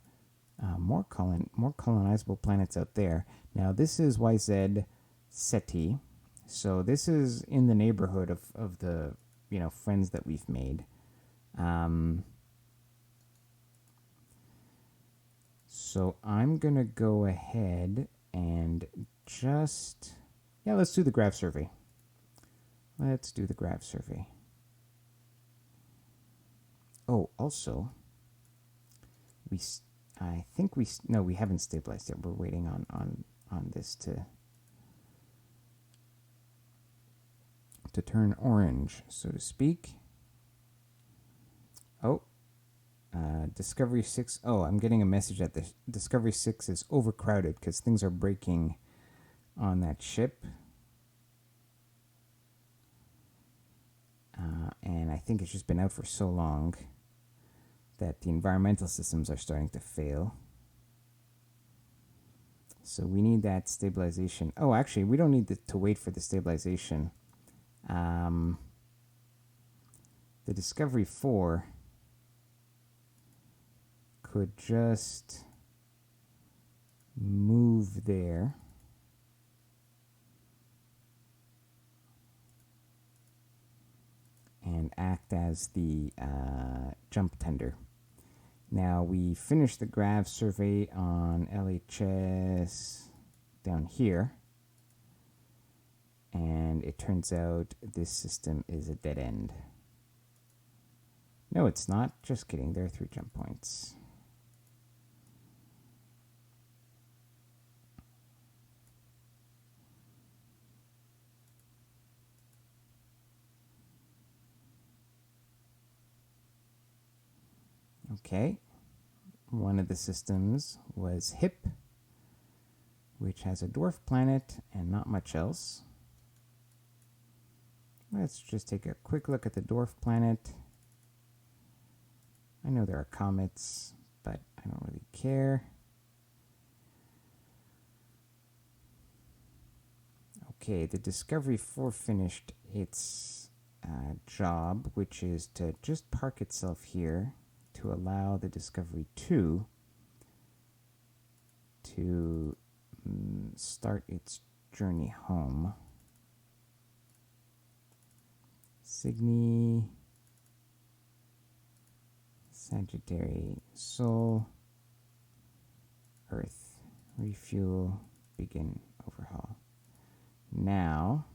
[SPEAKER 1] more colonizable planets out there. Now, this is YZ SETI, so this is in the neighborhood of the friends that we've made. So I'm going to go ahead and just... Yeah, let's do the graph survey. Let's do the graph survey. Oh, also, I think no, we haven't stabilized yet. We're waiting on this to turn orange, so to speak. Oh, Discovery 6. Oh, I'm getting a message that the Discovery 6 is overcrowded because things are breaking on that ship. And I think it's just been out for so long that the environmental systems are starting to fail. So we need that stabilization. Oh, actually, we don't need to wait for the stabilization. The Discovery 4 could just move there. And act as the jump tender. Now we finished the grav survey on LHS down here. And it turns out this system is a dead end. No, it's not. Just kidding. There are 3 jump points. Okay. One of the systems was HIP, which has a dwarf planet and not much else. Let's just take a quick look at the dwarf planet. I know there are comets, but I don't really care. Okay, the Discovery 4 finished its job, which is to just park itself here to allow the Discovery 2 to start its journey home. Cygni, Sagittarius, Sol, Earth, refuel, begin overhaul. Now,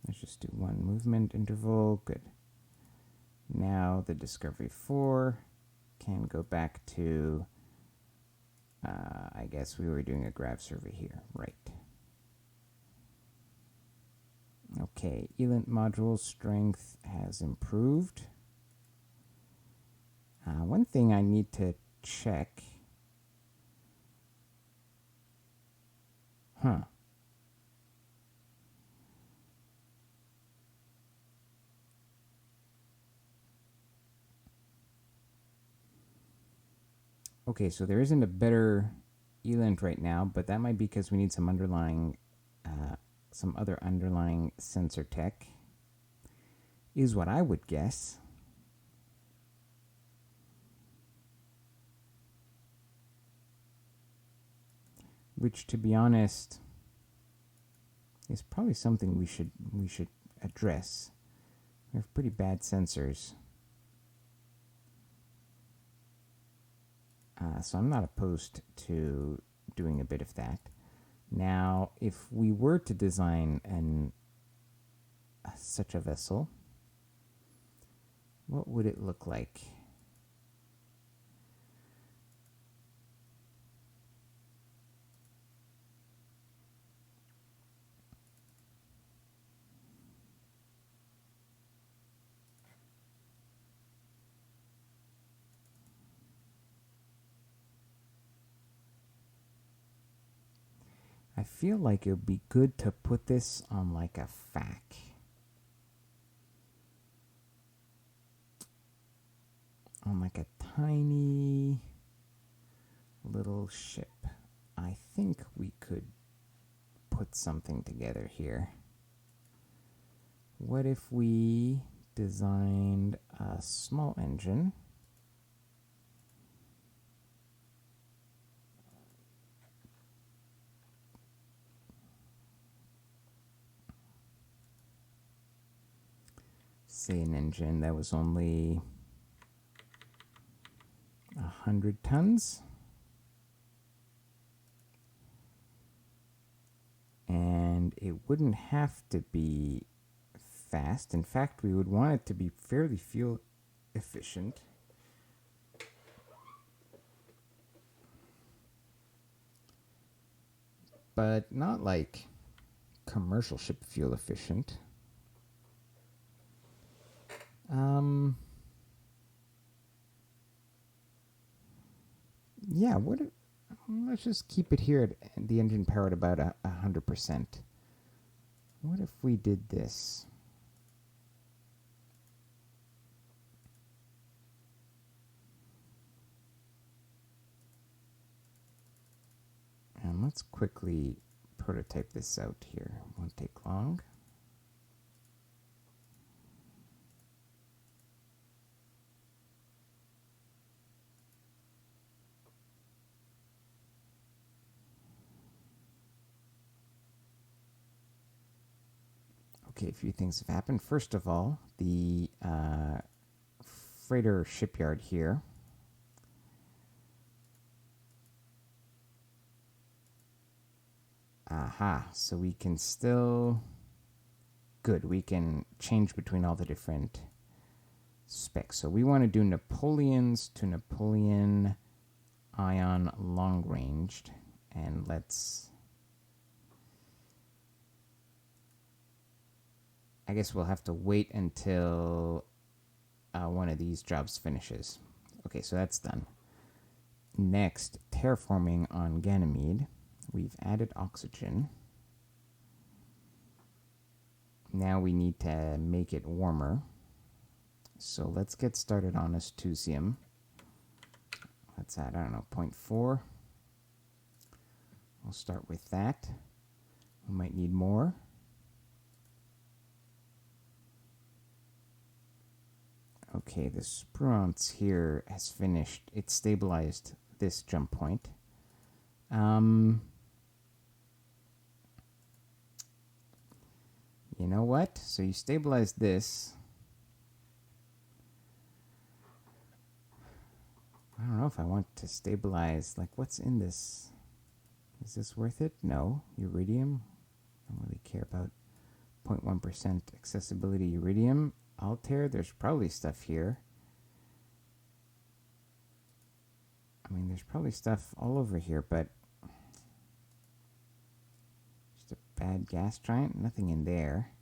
[SPEAKER 1] let's just do one movement interval. Good. Now the Discovery 4 can go back to, I guess we were doing a grav survey here, right? Okay, ELINT module strength has improved. One thing I need to check. Okay, so there isn't a better ELINT right now, but that might be because we need some underlying, some other underlying sensor tech, is what I would guess. Which, to be honest, is probably something we should address. We have pretty bad sensors. So I'm not opposed to doing a bit of that. Now, if we were to design such a vessel, what would it look like? I feel like it would be good to put this on like a FAC. On like a tiny little ship. I think we could put something together here. What if we designed a small engine? Say an engine that was only 100 tons. And it wouldn't have to be fast. In fact, we would want it to be fairly fuel efficient. But not like commercial ship fuel efficient. Yeah, let's just keep it here at the engine power at about 100%. What if we did this? And let's quickly prototype this out here. Won't take long. Okay, a few things have happened. First of all, the freighter shipyard here so we can still good, we can change between all the different specs. So we want to do Napoleons to Napoleon ion long ranged, and I guess we'll have to wait until one of these jobs finishes. Okay, so that's done. Next, terraforming on Ganymede. We've added oxygen. Now we need to make it warmer. So let's get started on Astusium. Let's add, I don't know, 0.4. We'll start with that. We might need more. Okay, the spruance here has finished. It's stabilized this jump point. You know what? So you stabilize this. I don't know if I want to stabilize, like, what's in this? Is this worth it? No. Iridium? I don't really care about 0.1% accessibility iridium. Altair, there's probably stuff here. I mean, there's probably stuff all over here, but just a bad gas giant, nothing in there.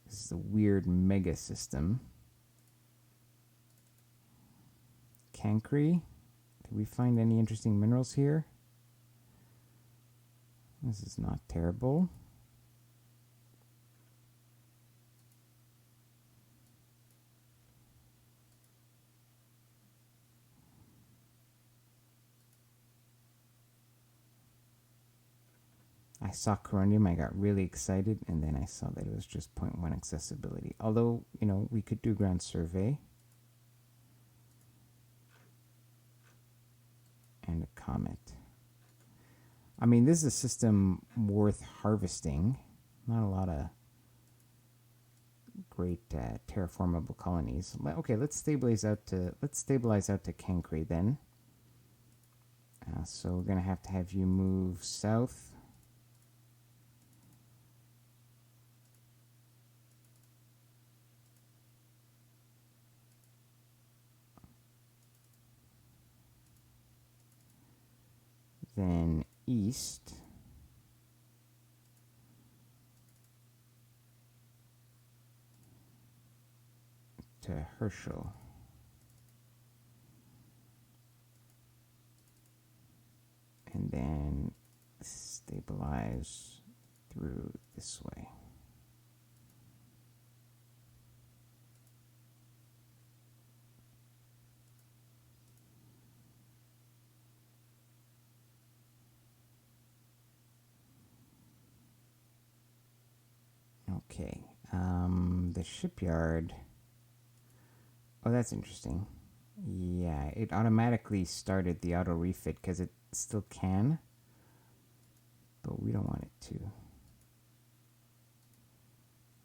[SPEAKER 1] This is a weird mega system. Cancri. Did we find any interesting minerals here? This is not terrible. I saw coronium, I got really excited, and then I saw that it was just 0.1 accessibility. Although, you know, we could do ground survey. And a comet. I mean, this is a system worth harvesting. Not a lot of great terraformable colonies. Okay, let's stabilize out to Cancri then. So we're gonna have to have you move south. Then east. To Herschel. And then stabilize through this way. Okay, the shipyard. Oh, that's interesting. Yeah, it automatically started the auto refit because it still can, but we don't want it to.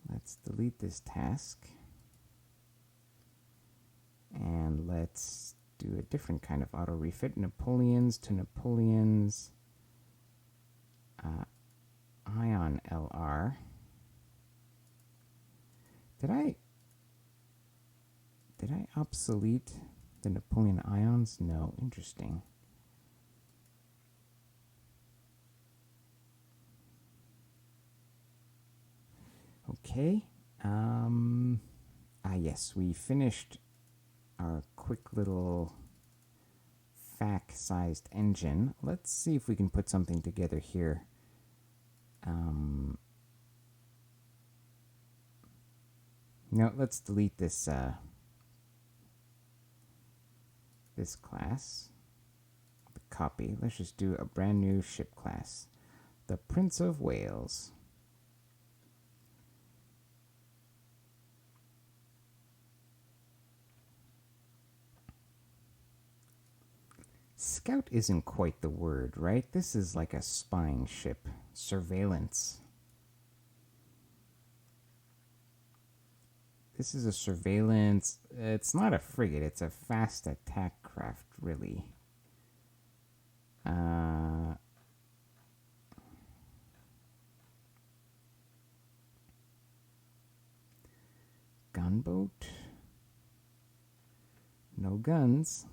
[SPEAKER 1] Let's delete this task and let's do a different kind of auto refit. Napoleons to Napoleons. Ion LR. Did I obsolete the Napoleon ions? No. Interesting. Okay. Yes, we finished our quick little FAC-sized engine. Let's see if we can put something together here. No, let's delete this this class. The copy. Let's just do a brand new ship class. The Prince of Wales. Scout isn't quite the word, right? This is like a spying ship. Surveillance. This is a surveillance. It's not a frigate. It's a fast attack craft, really. Gunboat. No guns.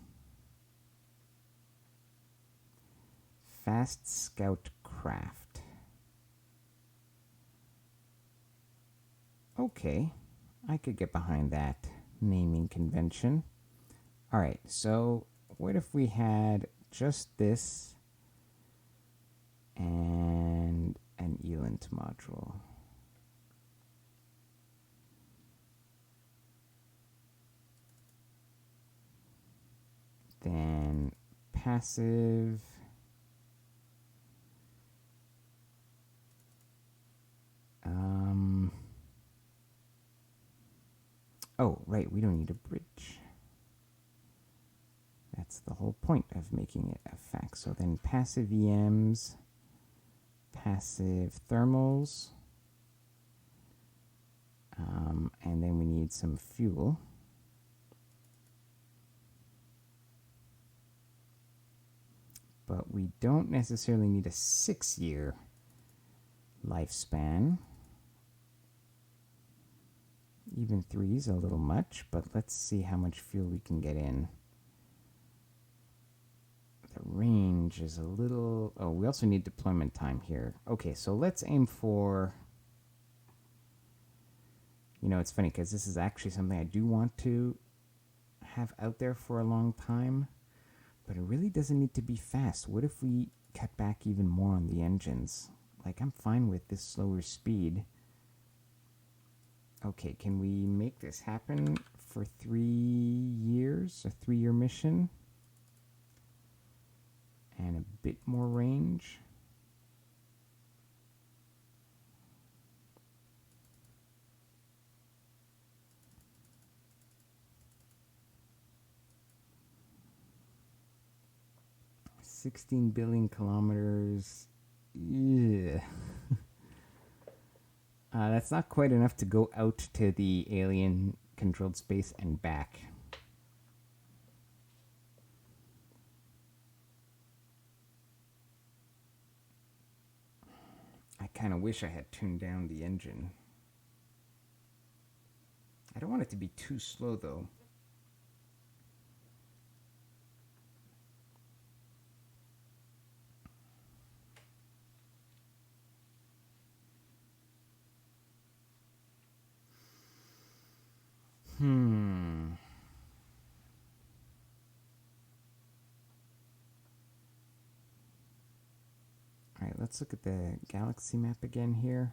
[SPEAKER 1] Fast scout craft. Okay, I could get behind that naming convention. All right, so what if we had just this and an ELINT module? Then passive Oh, right, we don't need a bridge. That's the whole point of making it a fact. So then passive EMs, passive thermals, and then we need some fuel. But we don't necessarily need a 6-year lifespan. Even 3 is a little much, but let's see how much fuel we can get in. The range is a little... Oh, we also need deployment time here. Okay, so let's aim for... You know, it's funny because this is actually something I do want to have out there for a long time, but it really doesn't need to be fast. What if we cut back even more on the engines? Like, I'm fine with this slower speed. Okay, can we make this happen for 3 years? A 3-year mission? And a bit more range? $16 billion kilometers. Yeah. That's not quite enough to go out to the alien controlled space and back. I kind of wish I had tuned down the engine. I don't want it to be too slow though. All right, let's look at the galaxy map again here.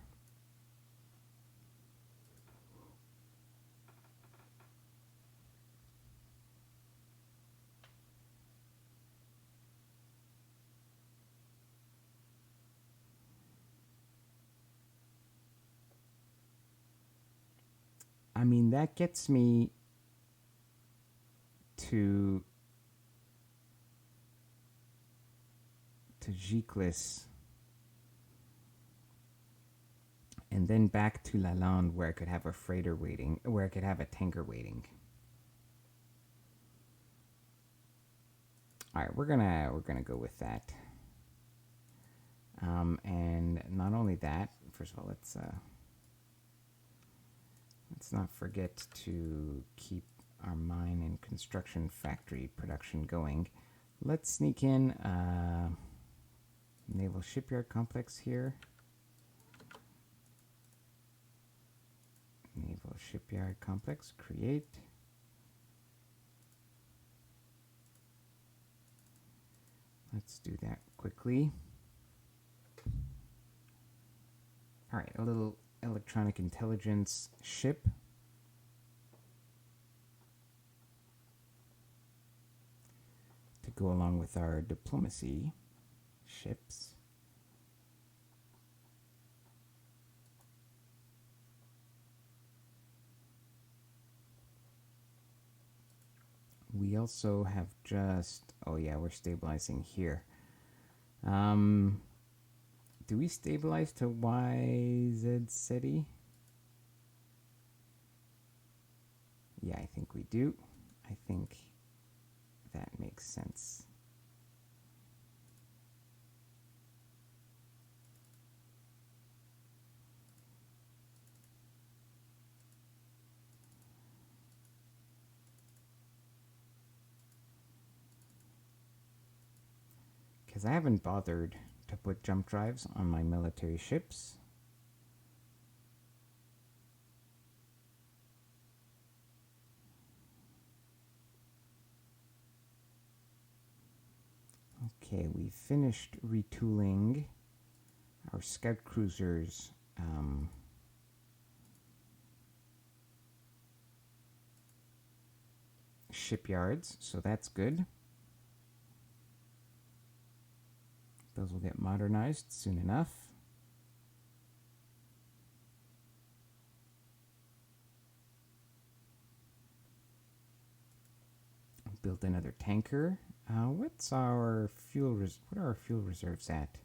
[SPEAKER 1] I mean, that gets me to Giclis, and then back to Lalande, where I could have a freighter waiting, where I could have a tanker waiting. All right, we're gonna go with that. And not only that, first of all, let's not forget to keep our mine and construction factory production going. Let's sneak in naval shipyard complex here. Naval shipyard complex, create. Let's do that quickly. All right, a little electronic intelligence ship. To go along with our diplomacy ships. We also have just... Oh yeah, we're stabilizing here. Do we stabilize to YZ City? Yeah, I think we do. I think that makes sense. Because I haven't bothered to put jump drives on my military ships. Okay, we finished retooling our scout cruisers. Shipyards, so that's good. Those will get modernized soon enough. build another tanker. What are our fuel reserves at?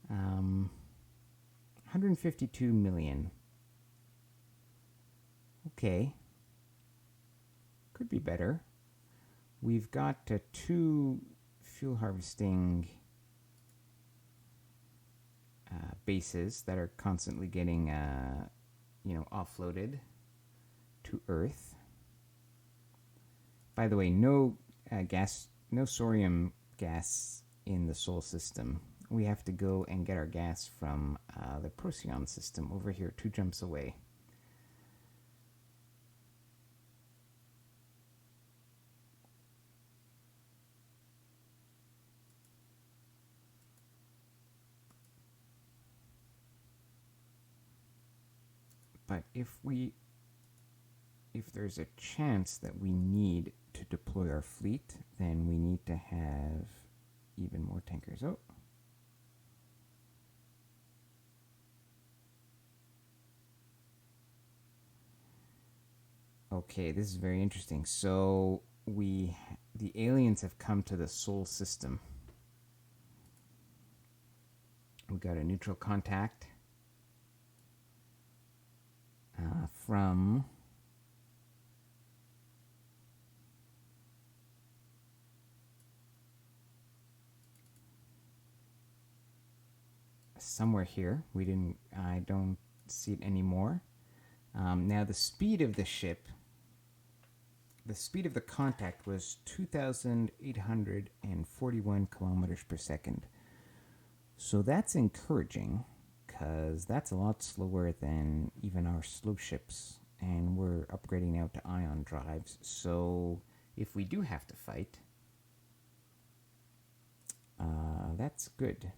[SPEAKER 1] 152 million. Okay. Could be better. We've got 2 fuel harvesting bases that are constantly getting, offloaded to Earth. By the way, no thorium gas in the Sol system. We have to go and get our gas from the Procyon system over here, 2 jumps away. But if there's a chance that we need to deploy our fleet, then we need to have even more tankers. Oh. Okay, this is very interesting. So the aliens have come to the Sol system. We got a neutral contact from somewhere here. I don't see it anymore. Now the speed of the ship, the speed of the contact was 2,841 kilometers per second. So that's encouraging, because that's a lot slower than even our slow ships, and we're upgrading now to ion drives. So if we do have to fight, that's good.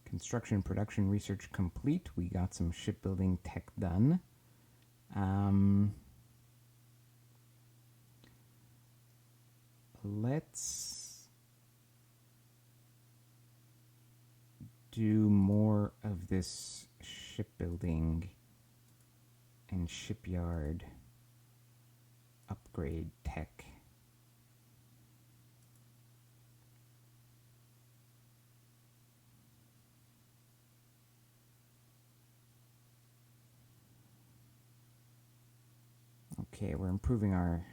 [SPEAKER 1] Construction, production, research complete. We got some shipbuilding tech done. Let's do more of this shipbuilding and shipyard upgrade tech. Okay, we're improving our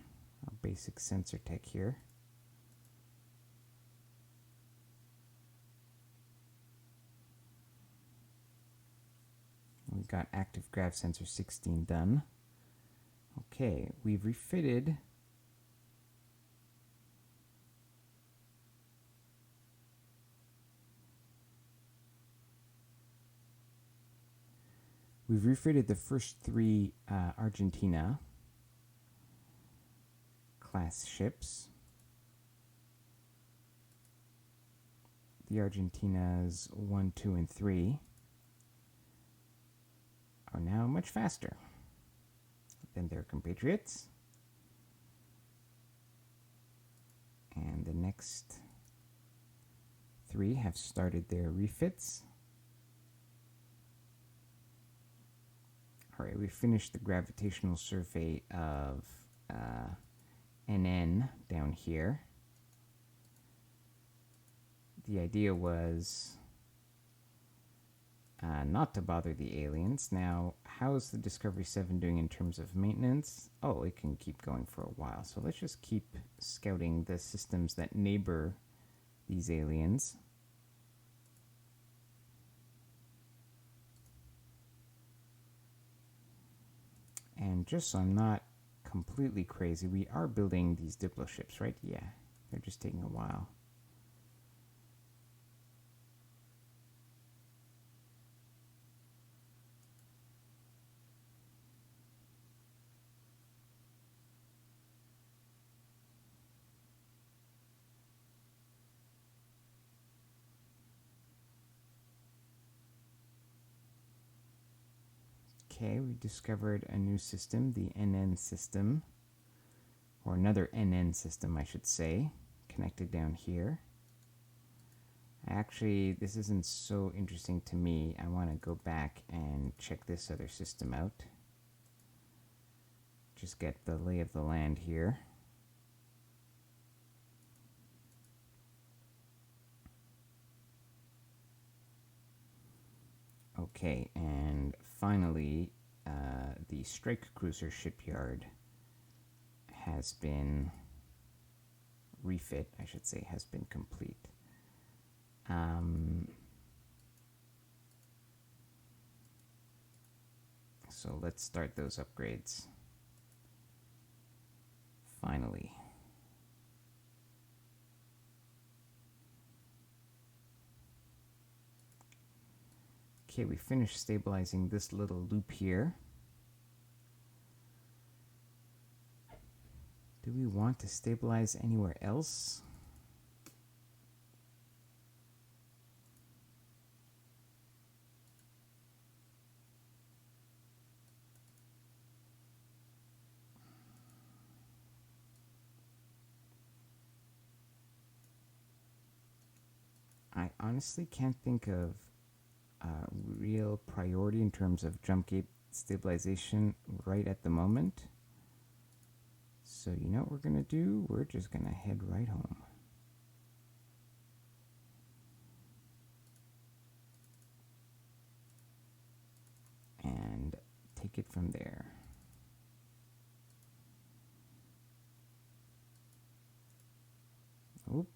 [SPEAKER 1] basic sensor tech here. We've got active grav sensor 16 done. Okay, we've refitted the first 3 Argentina class ships. The Argentinas 1, 2, and 3 are now much faster than their compatriots. And the next 3 have started their refits. Alright, we finished the gravitational survey of NN down here. The idea was not to bother the aliens. Now, how's the Discovery 7 doing in terms of maintenance? Oh, it can keep going for a while. So let's just keep scouting the systems that neighbor these aliens. And just so I'm not completely crazy, we are building these Diplo ships, right? Yeah, they're just taking a while. Okay, we discovered a new system, the NN system, or another NN system, I should say, connected down here. Actually, this isn't so interesting to me. I want to go back and check this other system out. Just get the lay of the land here. Okay, and finally, the strike cruiser shipyard has been refit, I should say, has been complete. So let's start those upgrades. Finally. Okay, we finished stabilizing this little loop here. Do we want to stabilize anywhere else? I honestly can't think of real priority in terms of jump gate stabilization right at the moment. So you know what we're going to do? We're just going to head right home. And take it from there. Oop.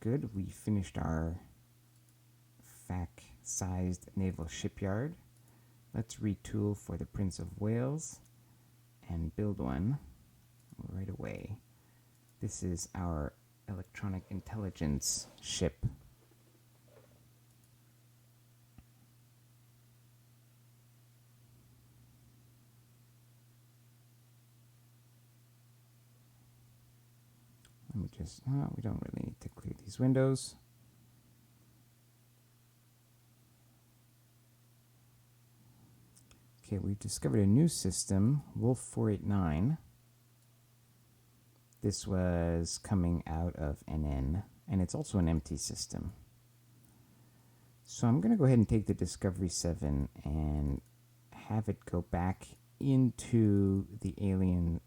[SPEAKER 1] Good, we finished our FAC-sized naval shipyard. Let's retool for the Prince of Wales and build one right away. This is our electronic intelligence ship. Let me just, we don't really need to clear these windows. Okay, we've discovered a new system, Wolf 489. This was coming out of NN, and it's also an empty system. So I'm going to go ahead and take the Discovery 7 and have it go back into the alien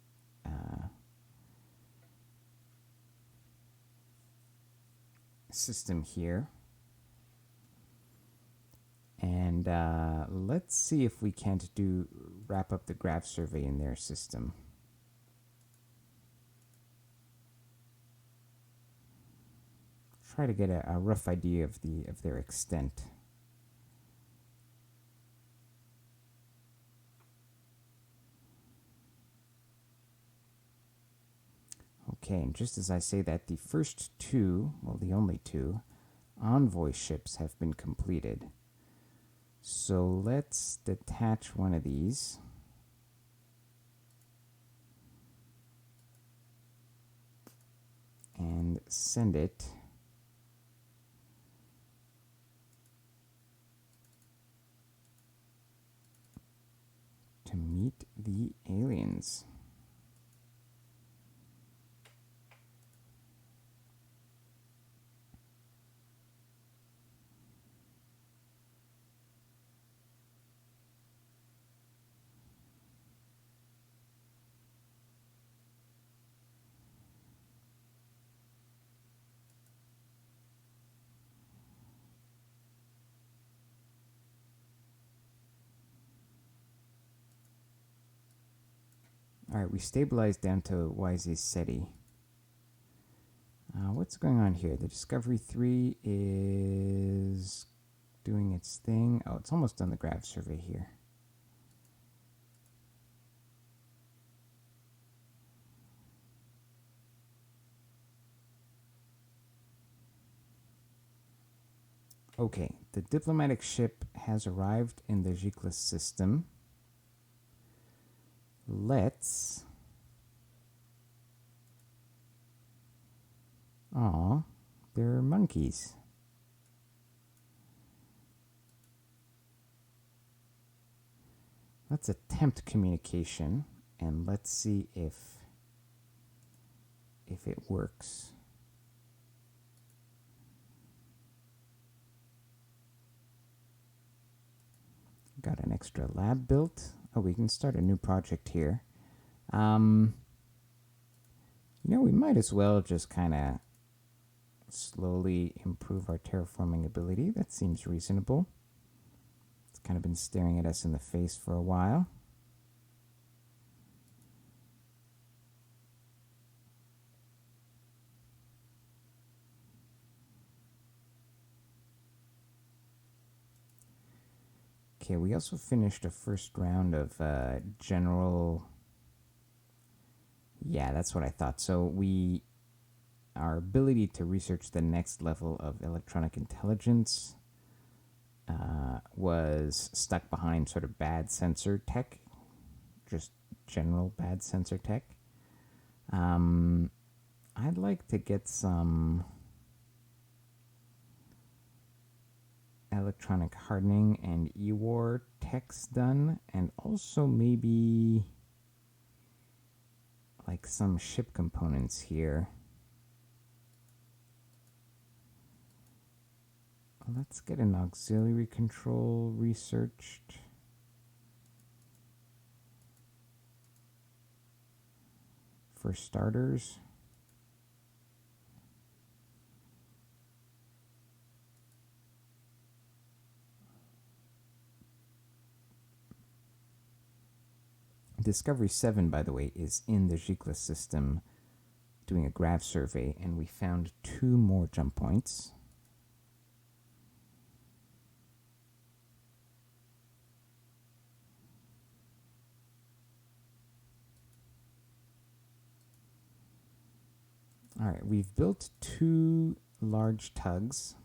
[SPEAKER 1] system here. And let's see if we can't wrap up the graph survey in their system. Try to get a rough idea of their extent. Okay, and just as I say that, the first two, well, the only two, envoy ships have been completed. So let's detach one of these. And send it to meet the aliens. All right, we stabilized down to YZ SETI. What's going on here? The Discovery 3 is doing its thing. Oh, it's almost done the graph survey here. Okay, the diplomatic ship has arrived in the Giclis system. Let's Aw, they're monkeys. Let's attempt communication and let's see if it works. Got an extra lab built. Oh, we can start a new project here. We might as well just kind of slowly improve our terraforming ability. That seems reasonable. It's kind of been staring at us in the face for a while. Okay, we also finished a first round of general... Yeah, that's what I thought. So our ability to research the next level of electronic intelligence was stuck behind sort of bad sensor tech, just general bad sensor tech. I'd like to get some electronic hardening and e-war techs done, and also maybe like some ship components here. Let's get an auxiliary control researched. For starters. Discovery 7, by the way, is in the Jikla system doing a grav survey, and we found 2 more jump points. All right, we've built 2 large tugs.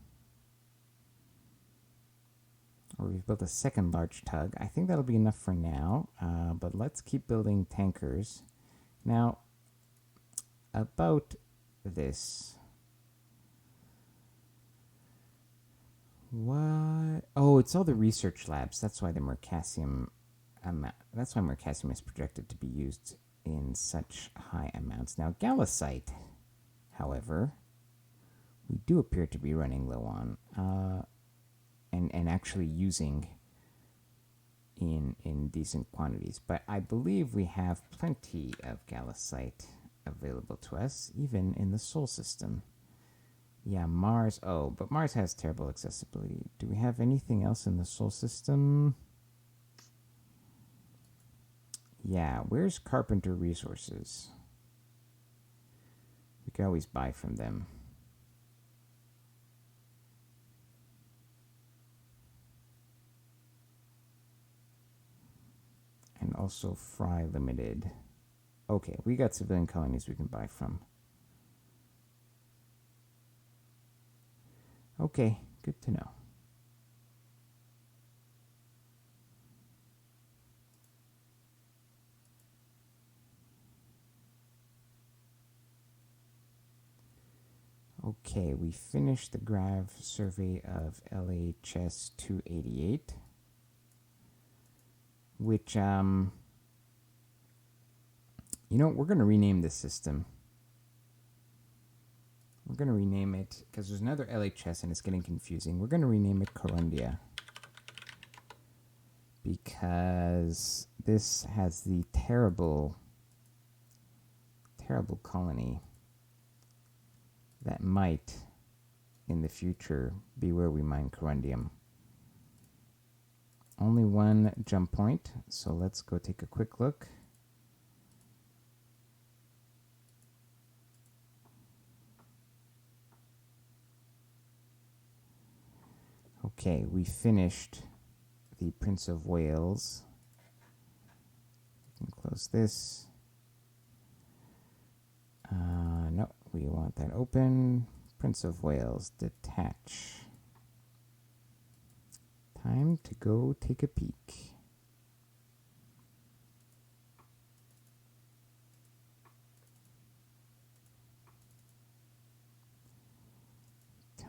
[SPEAKER 1] Or we've built a second large tug. I think that'll be enough for now, but let's keep building tankers. Now, about this. What? Oh, it's all the research labs. That's why the mercasium that's why mercasium is projected to be used in such high amounts. Now, gallicite, however, we do appear to be running low on, and actually using in decent quantities. But I believe we have plenty of gallicite available to us, even in the Sol system. Yeah, Mars. Oh, but Mars has terrible accessibility. Do we have anything else in the Sol system? Yeah, where's Carpenter Resources? We can always buy from them. And also Fry Limited. Okay, we got civilian colonies we can buy from. Okay, good to know. Okay, we finished the grav survey of LHS 288, which, we're going to rename this system. We're going to rename it, because there's another LHS and it's getting confusing. We're going to rename it Corundia, because this has the terrible colony that might, in the future, be where we mine corundium. Only 1 jump point, so let's go take a quick look. Okay, we finished the Prince of Wales. We can close this. No, we want that open. Prince of Wales, detach. Time to go take a peek.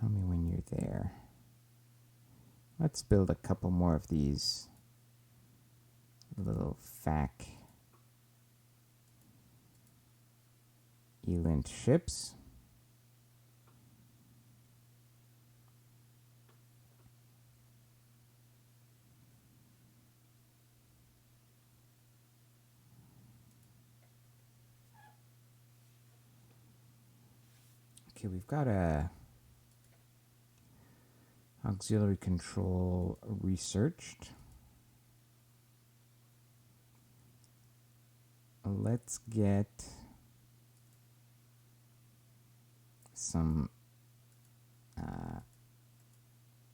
[SPEAKER 1] Tell me when you're there. Let's build a couple more of these little FAC ELINT ships. Okay, we've got a auxiliary control researched. Let's get some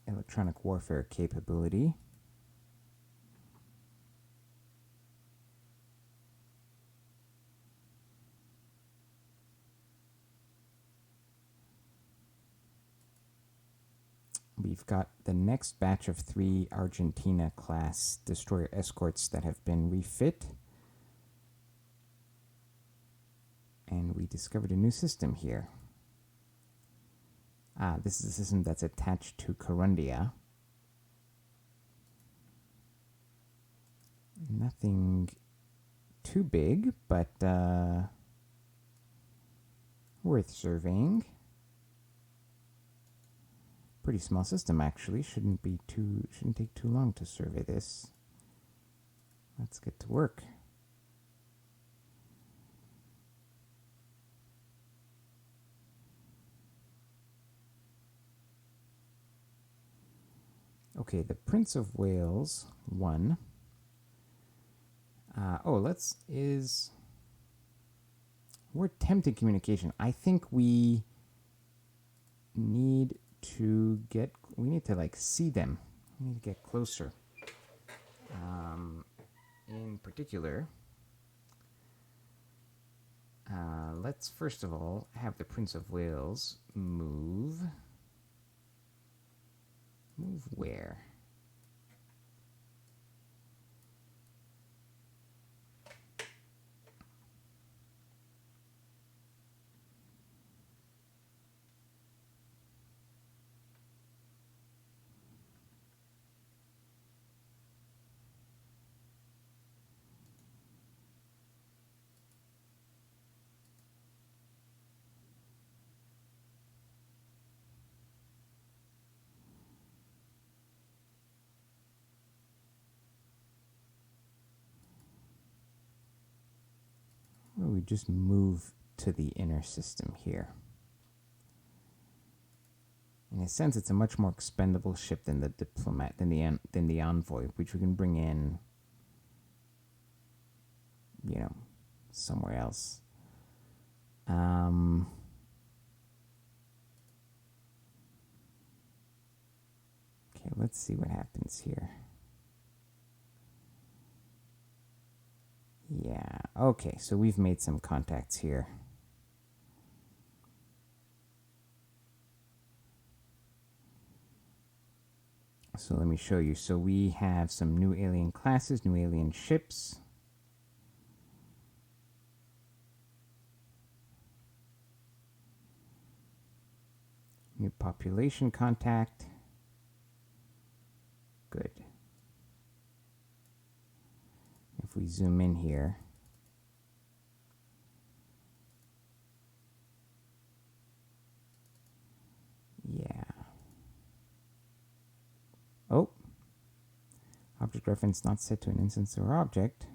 [SPEAKER 1] electronic warfare capability. We've got the next batch of 3 Argentina class destroyer escorts that have been refit. And we discovered a new system here. This is a system that's attached to Corundia. Nothing too big, but worth surveying. Pretty small system, actually. Shouldn't take too long to survey this. Let's get to work. Okay, the Prince of Wales 1. We're attempting communication. I think we need to like see them. We need to get closer. In particular, let's first of all have the Prince of Wales move. Move where? Well, we just move to the inner system here. In a sense, it's a much more expendable ship than the diplomat, than the envoy, which we can bring in, somewhere else. Okay, let's see what happens here. Yeah, okay, so we've made some contacts here. So let me show you. So we have some new alien classes, new alien ships. New population contact. Good. If we zoom in here, yeah. Oh, object reference not set to an instance or object.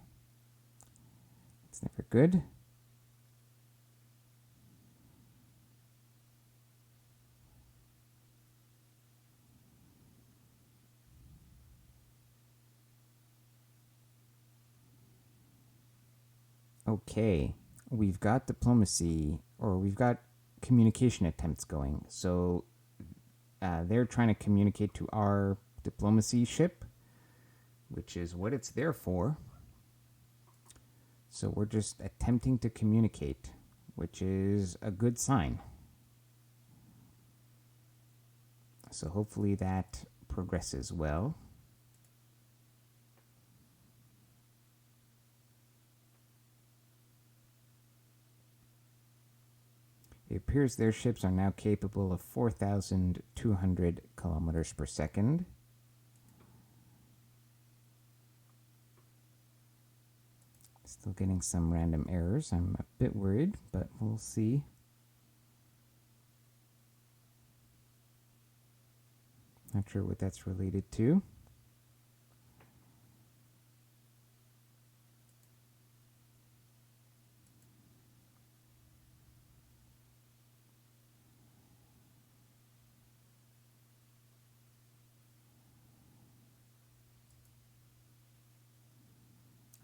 [SPEAKER 1] It's never good. Okay, we've got diplomacy, or we've got communication attempts going. So they're trying to communicate to our diplomacy ship, which is what it's there for. So we're just attempting to communicate, which is a good sign. So hopefully that progresses well. It appears their ships are now capable of 4,200 kilometers per second. Still getting some random errors. I'm a bit worried, but we'll see. Not sure what that's related to.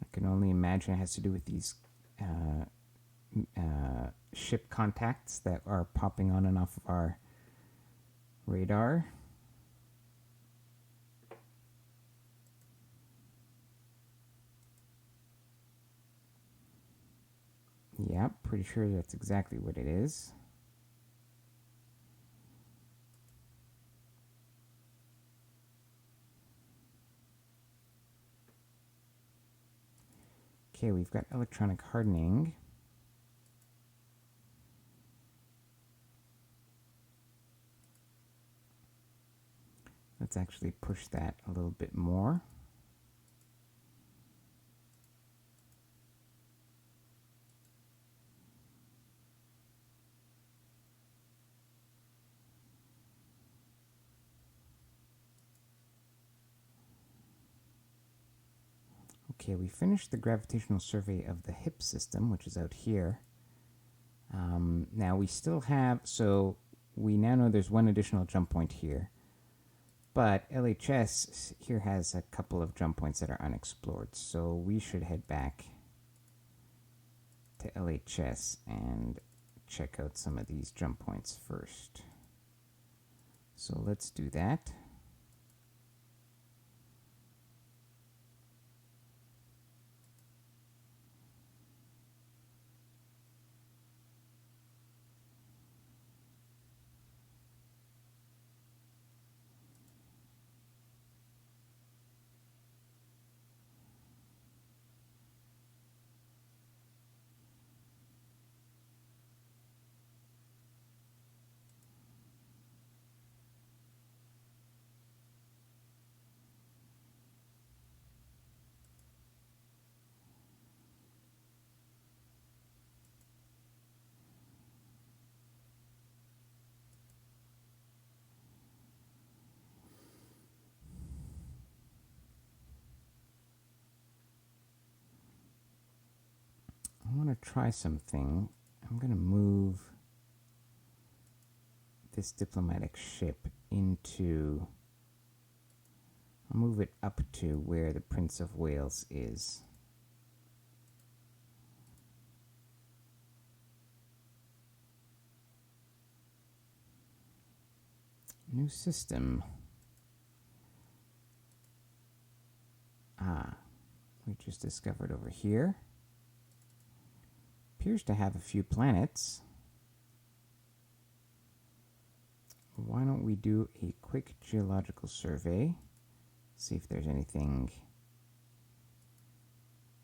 [SPEAKER 1] I can only imagine it has to do with these ship contacts that are popping on and off of our radar. Yeah, pretty sure that's exactly what it is. Okay, we've got electronic hardening. Let's actually push that a little bit more. Okay, we finished the gravitational survey of the HIP system, which is out here. Now we still have, so we now know there's one additional jump point here. But LHS here has a couple of jump points that are unexplored, so we should head back to LHS and check out some of these jump points first. So let's do that. I want to try something. I'm going to move this diplomatic ship into... I'll move it up to where the Prince of Wales is. New system. We just discovered over here. Appears to have a few planets. Why don't we do a quick geological survey? See if there's anything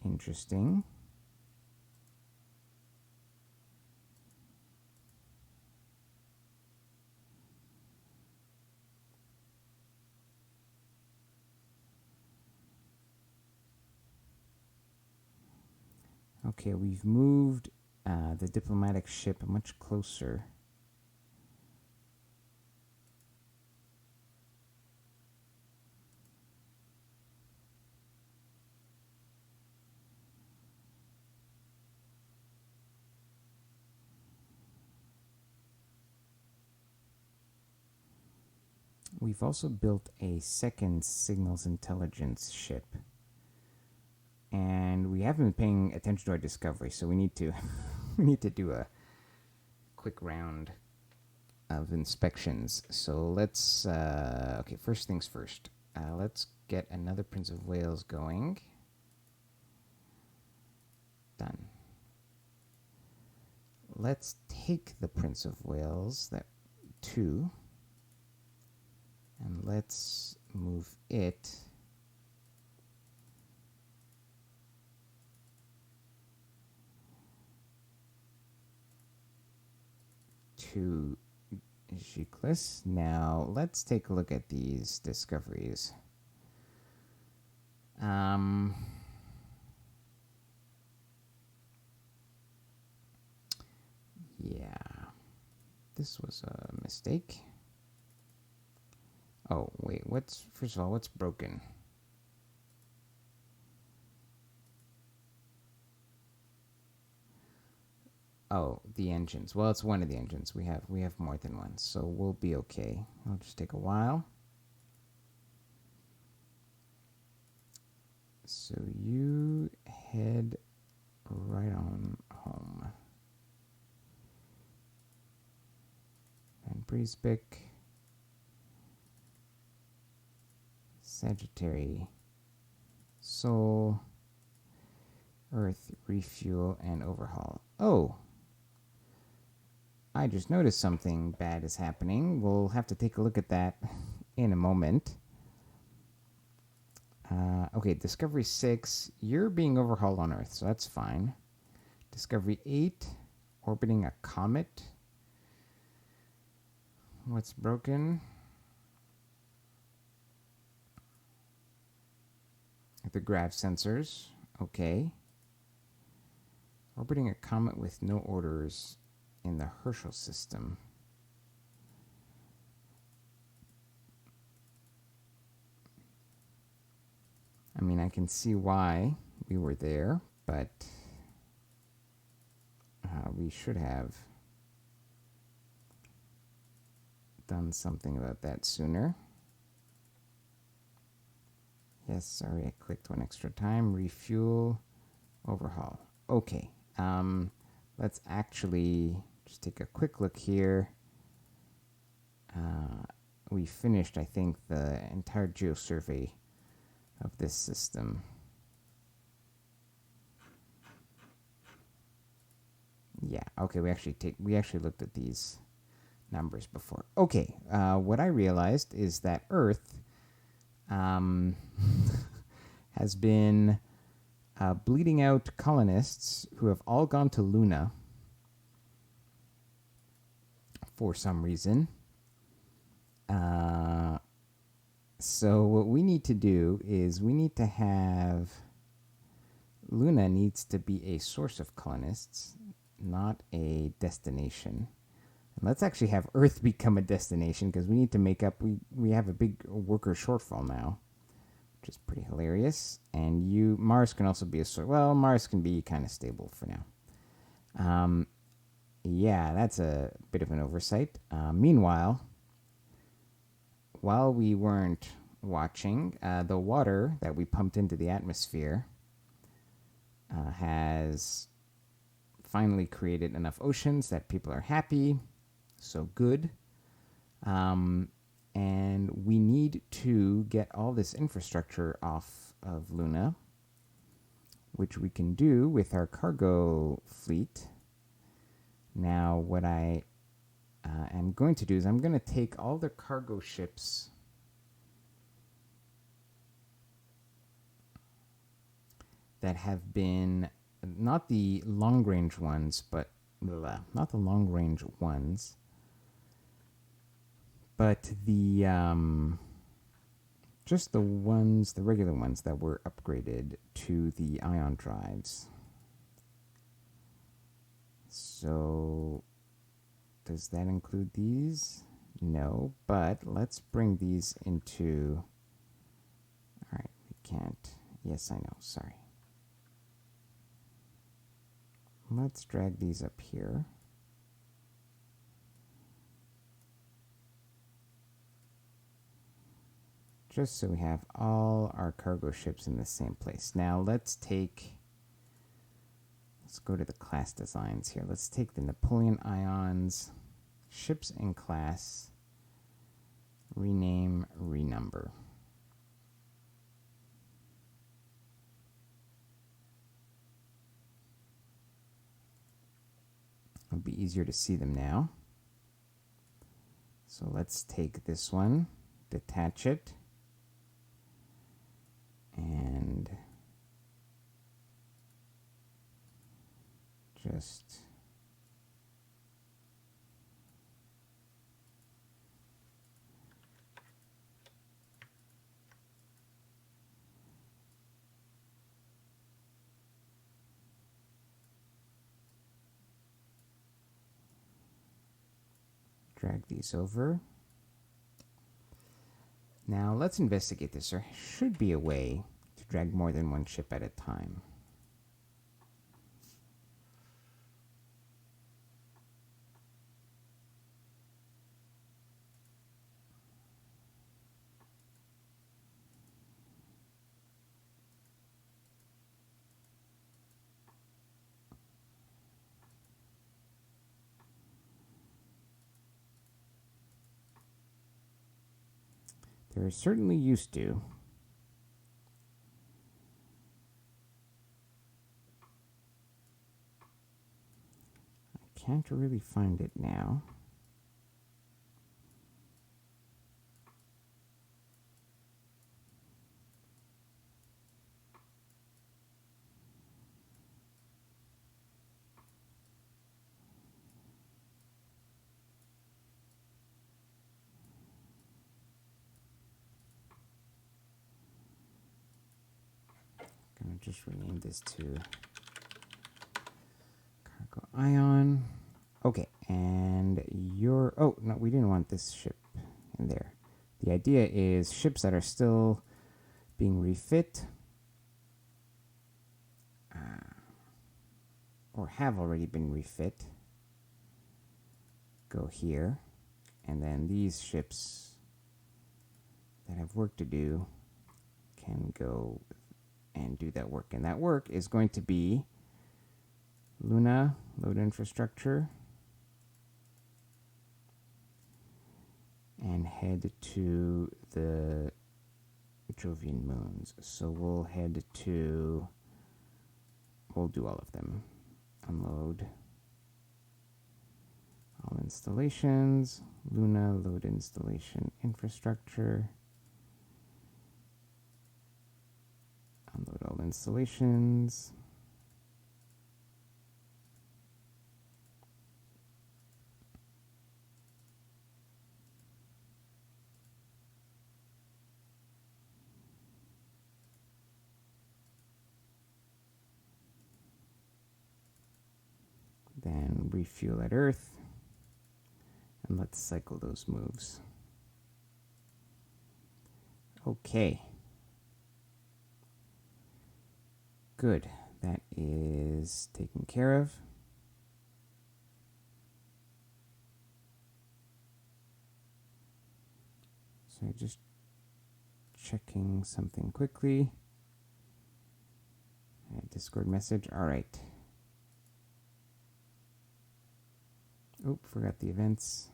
[SPEAKER 1] interesting. Okay, we've moved the diplomatic ship much closer. We've also built a second signals intelligence ship. And we haven't been paying attention to our discovery, so we need to we need to do a quick round of inspections. So let's okay, first things first. Let's get another Prince of Wales going. Done. Let's take the Prince of Wales, that 2, and let's move it to Giclus. Now let's take a look at these discoveries. Yeah, this was a mistake. Oh, wait, first of all, what's broken? Oh, the engines. Well, it's one of the engines. We have more than one, so we'll be okay. It'll just take a while. So you head right on home. And Breezepick, Sagittary, Soul, Earth, refuel, and overhaul. Oh! I just noticed something bad is happening. We'll have to take a look at that in a moment. Okay, Discovery 6, you're being overhauled on Earth, so that's fine. Discovery 8, orbiting a comet. What's broken? The grav sensors. Okay. Orbiting a comet with no orders in the Herschel system. I mean, I can see why we were there, but we should have done something about that sooner. Yes, sorry, I clicked one extra time. Refuel, overhaul. Okay, let's actually just take a quick look here. We finished, I think, the entire geosurvey of this system. Yeah, okay, we actually looked at these numbers before. Okay, what I realized is that Earth has been bleeding out colonists who have all gone to Luna for some reason. So what we need to do is we need to have Luna needs to be a source of colonists, not a destination. And let's actually have Earth become a destination because we need to make up. We have a big worker shortfall now, which is pretty hilarious. And Mars can also be a source. Well, Mars can be kind of stable for now. Yeah, that's a bit of an oversight. Meanwhile, while we weren't watching, the water that we pumped into the atmosphere has finally created enough oceans that people are happy. So good. And we need to get all this infrastructure off of Luna, which we can do with our cargo fleet. Now, what I am going to do is I'm going to take all the cargo ships that have been, not the long-range ones, but not the long-range ones, but the just the regular ones that were upgraded to the ion drives. So does that include these? No, but let's bring these into... All right, we can't. Yes, I know, sorry. Let's drag these up here. Just so we have all our cargo ships in the same place. Now let's go to the class designs here. Let's take the Napoleon Ions, ships in class, rename, renumber. It'll be easier to see them now. So let's take this one, detach it, and just drag these over. Now let's investigate this. There should be a way to drag more than one ship at a time. There certainly used to. I can't really find it now. I'm going to just rename this to cargo ion. Okay, and your... Oh, no, we didn't want this ship in there. The idea is ships that are still being refit or have already been refit go here, and then these ships that have work to do can go and do that work. And that work is going to be Lunar, load infrastructure, and head to the Jovian moons. So we'll head to, we'll do all of them. Unload all installations, Luna, load installation infrastructure, unload all installations, then refuel at Earth, and let's cycle those moves. Okay. Good. That is taken care of. So just checking something quickly. Discord message. All right. Oh, forgot the events.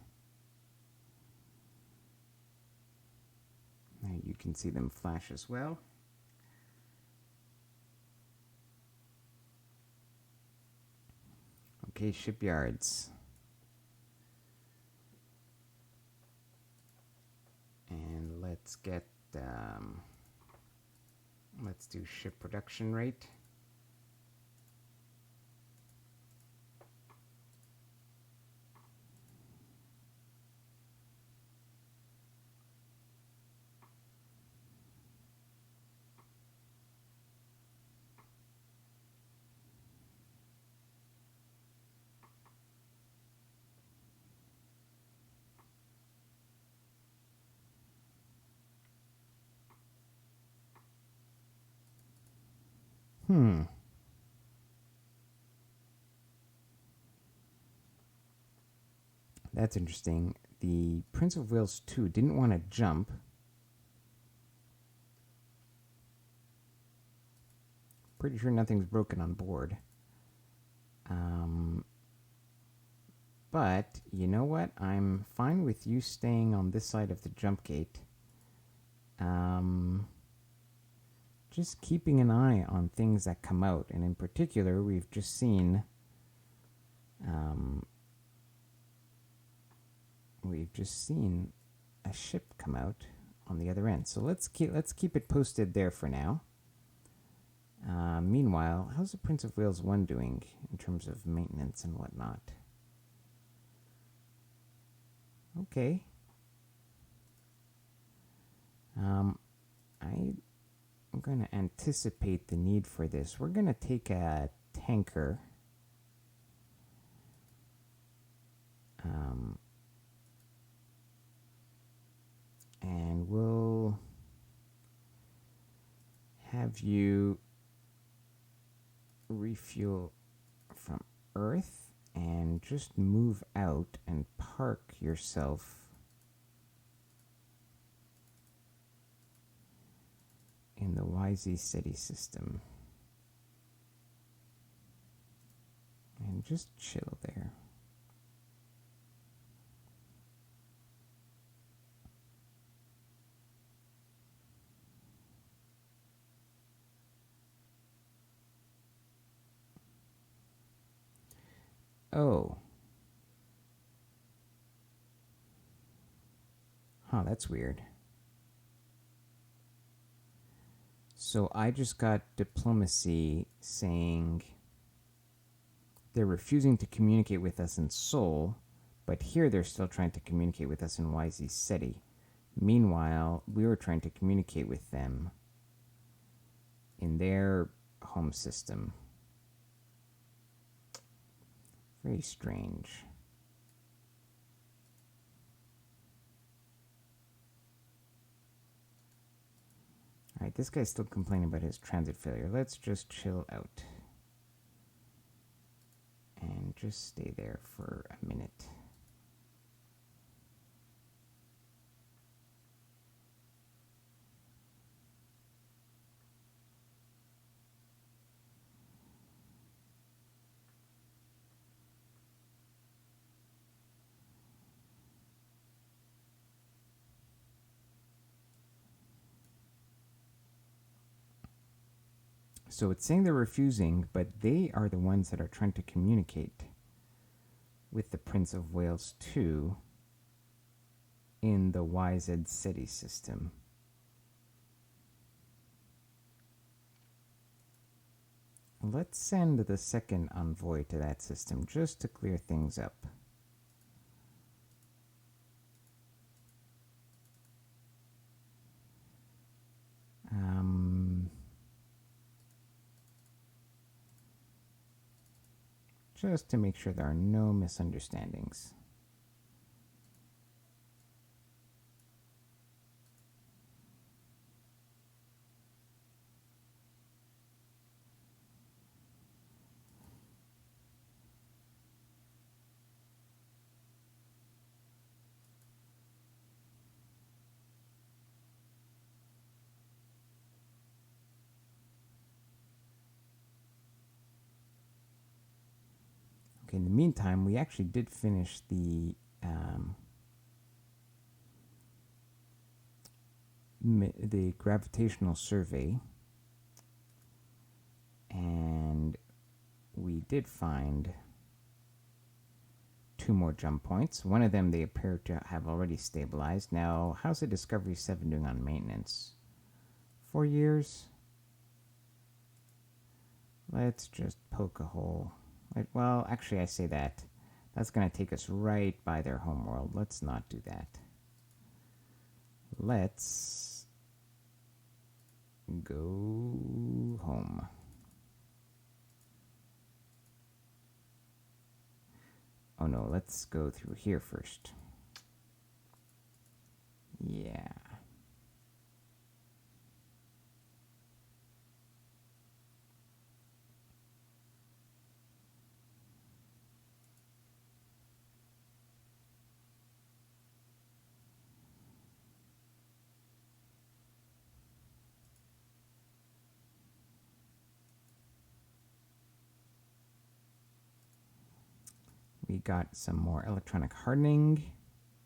[SPEAKER 1] Now you can see them flash as well. Okay, shipyards. And let's get, let's do ship production rate. That's interesting. The Prince of Wales 2 didn't want to jump. Pretty sure nothing's broken on board. But you know what? I'm fine with you staying on this side of the jump gate. Just keeping an eye on things that come out. And in particular, we've just seen a ship come out on the other end. So let's keep it posted there for now. Meanwhile, how's the Prince of Wales 1 doing in terms of maintenance and whatnot? Okay. I'm going to anticipate the need for this. We're going to take a tanker. have you refuel from Earth and just move out and park yourself in the YZ city system. And just chill there. Oh. Huh, that's weird. So I just got diplomacy saying they're refusing to communicate with us in Seoul, but here they're still trying to communicate with us in YZ City. Meanwhile, we were trying to communicate with them in their home system. Very strange. Alright, this guy's still complaining about his transit failure. Let's just chill out. And just stay there for a minute. So it's saying they're refusing, but they are the ones that are trying to communicate with the Prince of Wales 2 in the YZ city system. Let's send the second envoy to that system just to clear things up. Just to make sure there are no misunderstandings. Okay, in the meantime, we actually did finish the gravitational survey, and we did find 2 more jump points. One of them they appear to have already stabilized. Now, how's the Discovery 7 doing on maintenance? 4 years? Let's just poke a hole. Well, actually, I say that. That's going to take us right by their homeworld. Let's not do that. Let's go home. Oh no, let's go through here first. Yeah. We got some more electronic hardening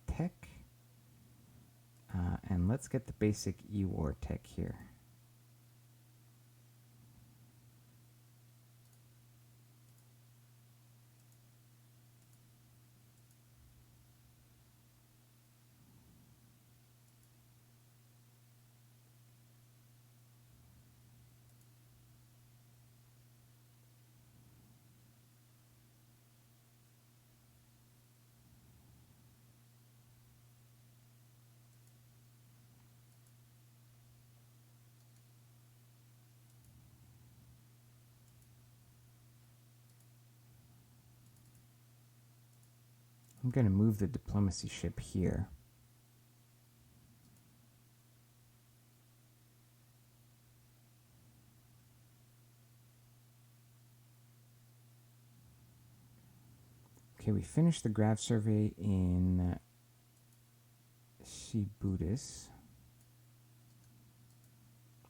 [SPEAKER 1] tech. And let's get the basic E-War tech here. I'm going to move the diplomacy ship here. Okay, we finished the graph survey in Shibudis.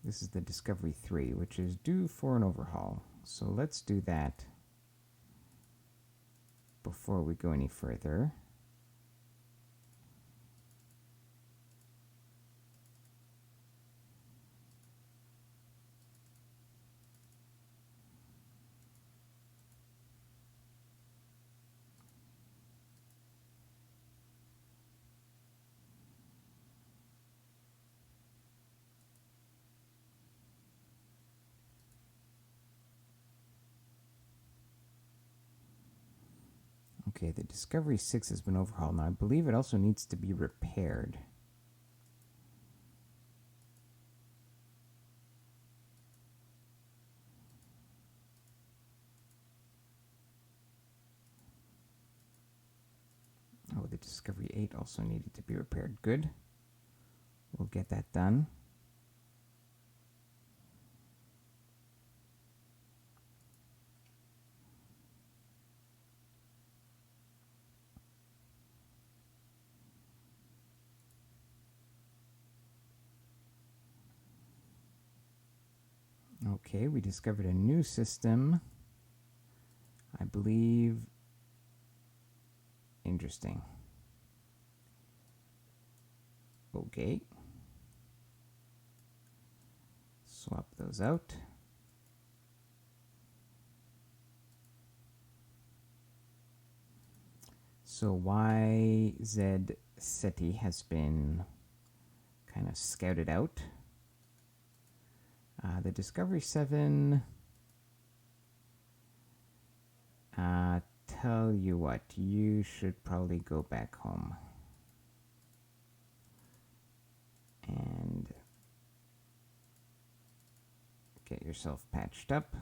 [SPEAKER 1] This is the Discovery 3, which is due for an overhaul. So let's do that before we go any further. Okay, the Discovery 6 has been overhauled. Now, I believe it also needs to be repaired. Oh, the Discovery 8 also needed to be repaired. Good. We'll get that done. Okay, we discovered a new system. I believe. Interesting. Okay. Swap those out. So YZ SETI has been kind of scouted out. The Discovery 7, tell you what, you should probably go back home and get yourself patched up.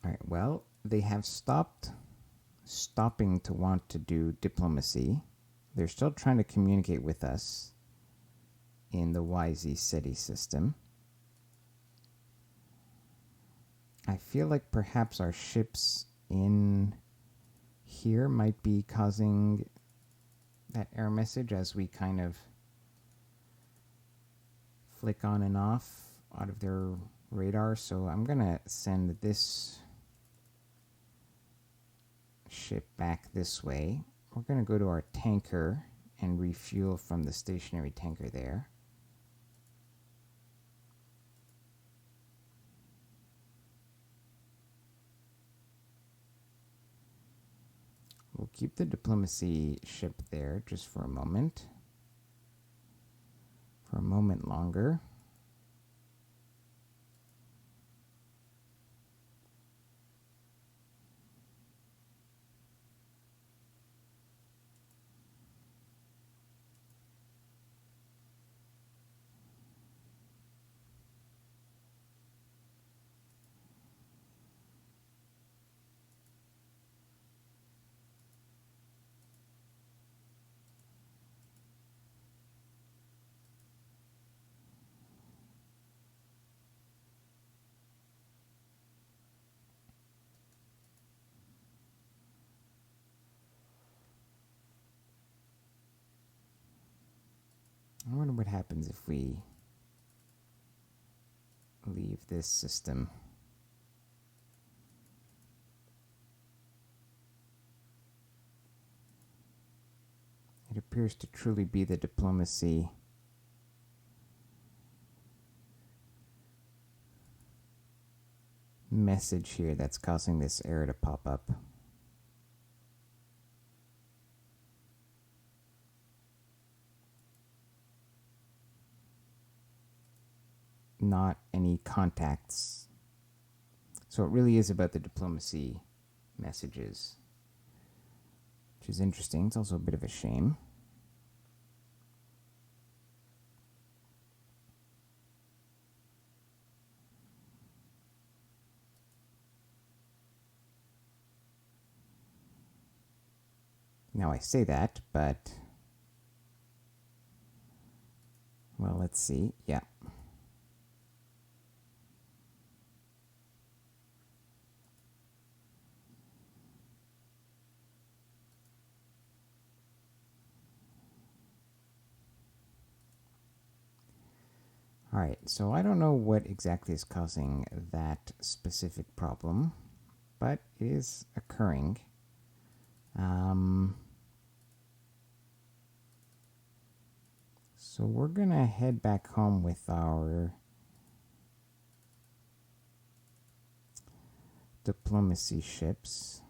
[SPEAKER 1] All right, well, they have stopping to want to do diplomacy. They're still trying to communicate with us in the YZ SETI system. I feel like perhaps our ships in here might be causing that error message as we kind of flick on and off out of their radar. So I'm gonna send this ship back this way. We're gonna go to our tanker and refuel from the stationary tanker there. We'll keep the diplomacy ship there just for a moment. For a moment longer. I wonder what happens if we leave this system. It appears to truly be the diplomacy message here that's causing this error to pop up. Not any contacts. So it really is about the diplomacy messages, which is interesting. It's also a bit of a shame. Now I say that, but, well, let's see. Yeah. All right, so I don't know what exactly is causing that specific problem, but it is occurring. So we're going to head back home with our diplomacy ships.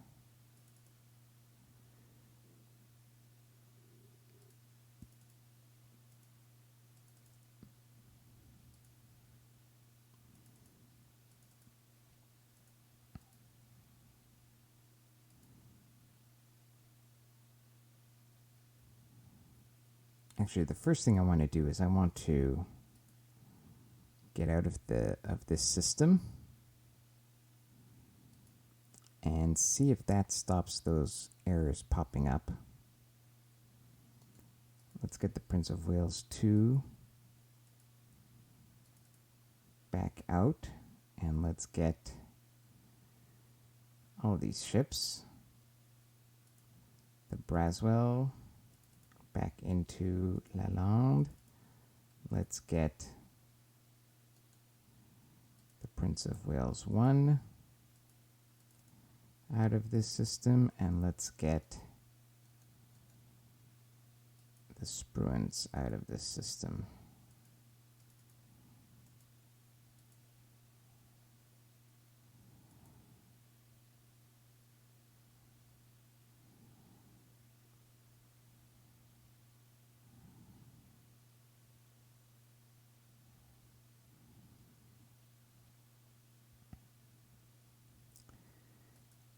[SPEAKER 1] Actually, the first thing I want to do is I want to get out of this system and see if that stops those errors popping up. Let's get the Prince of Wales 2 back out, and let's get all of these ships. The Braswell back into Lalande. Let's get the Prince of Wales 1 out of this system, and let's get the Spruance out of this system.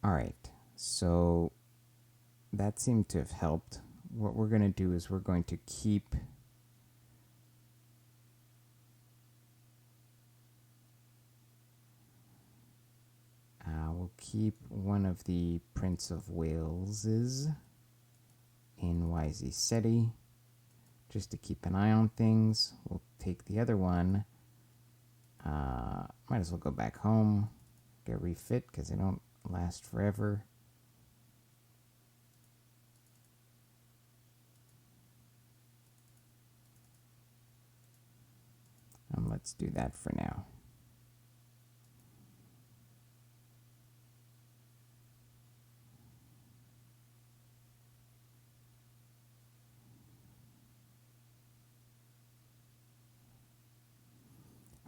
[SPEAKER 1] All right, so that seemed to have helped. What we're going to do is we're going to keep we'll keep one of the Prince of Waleses in YZ SETI just to keep an eye on things. We'll take the other one. Might as well go back home, get refit because they don't last forever. Let's do that for now.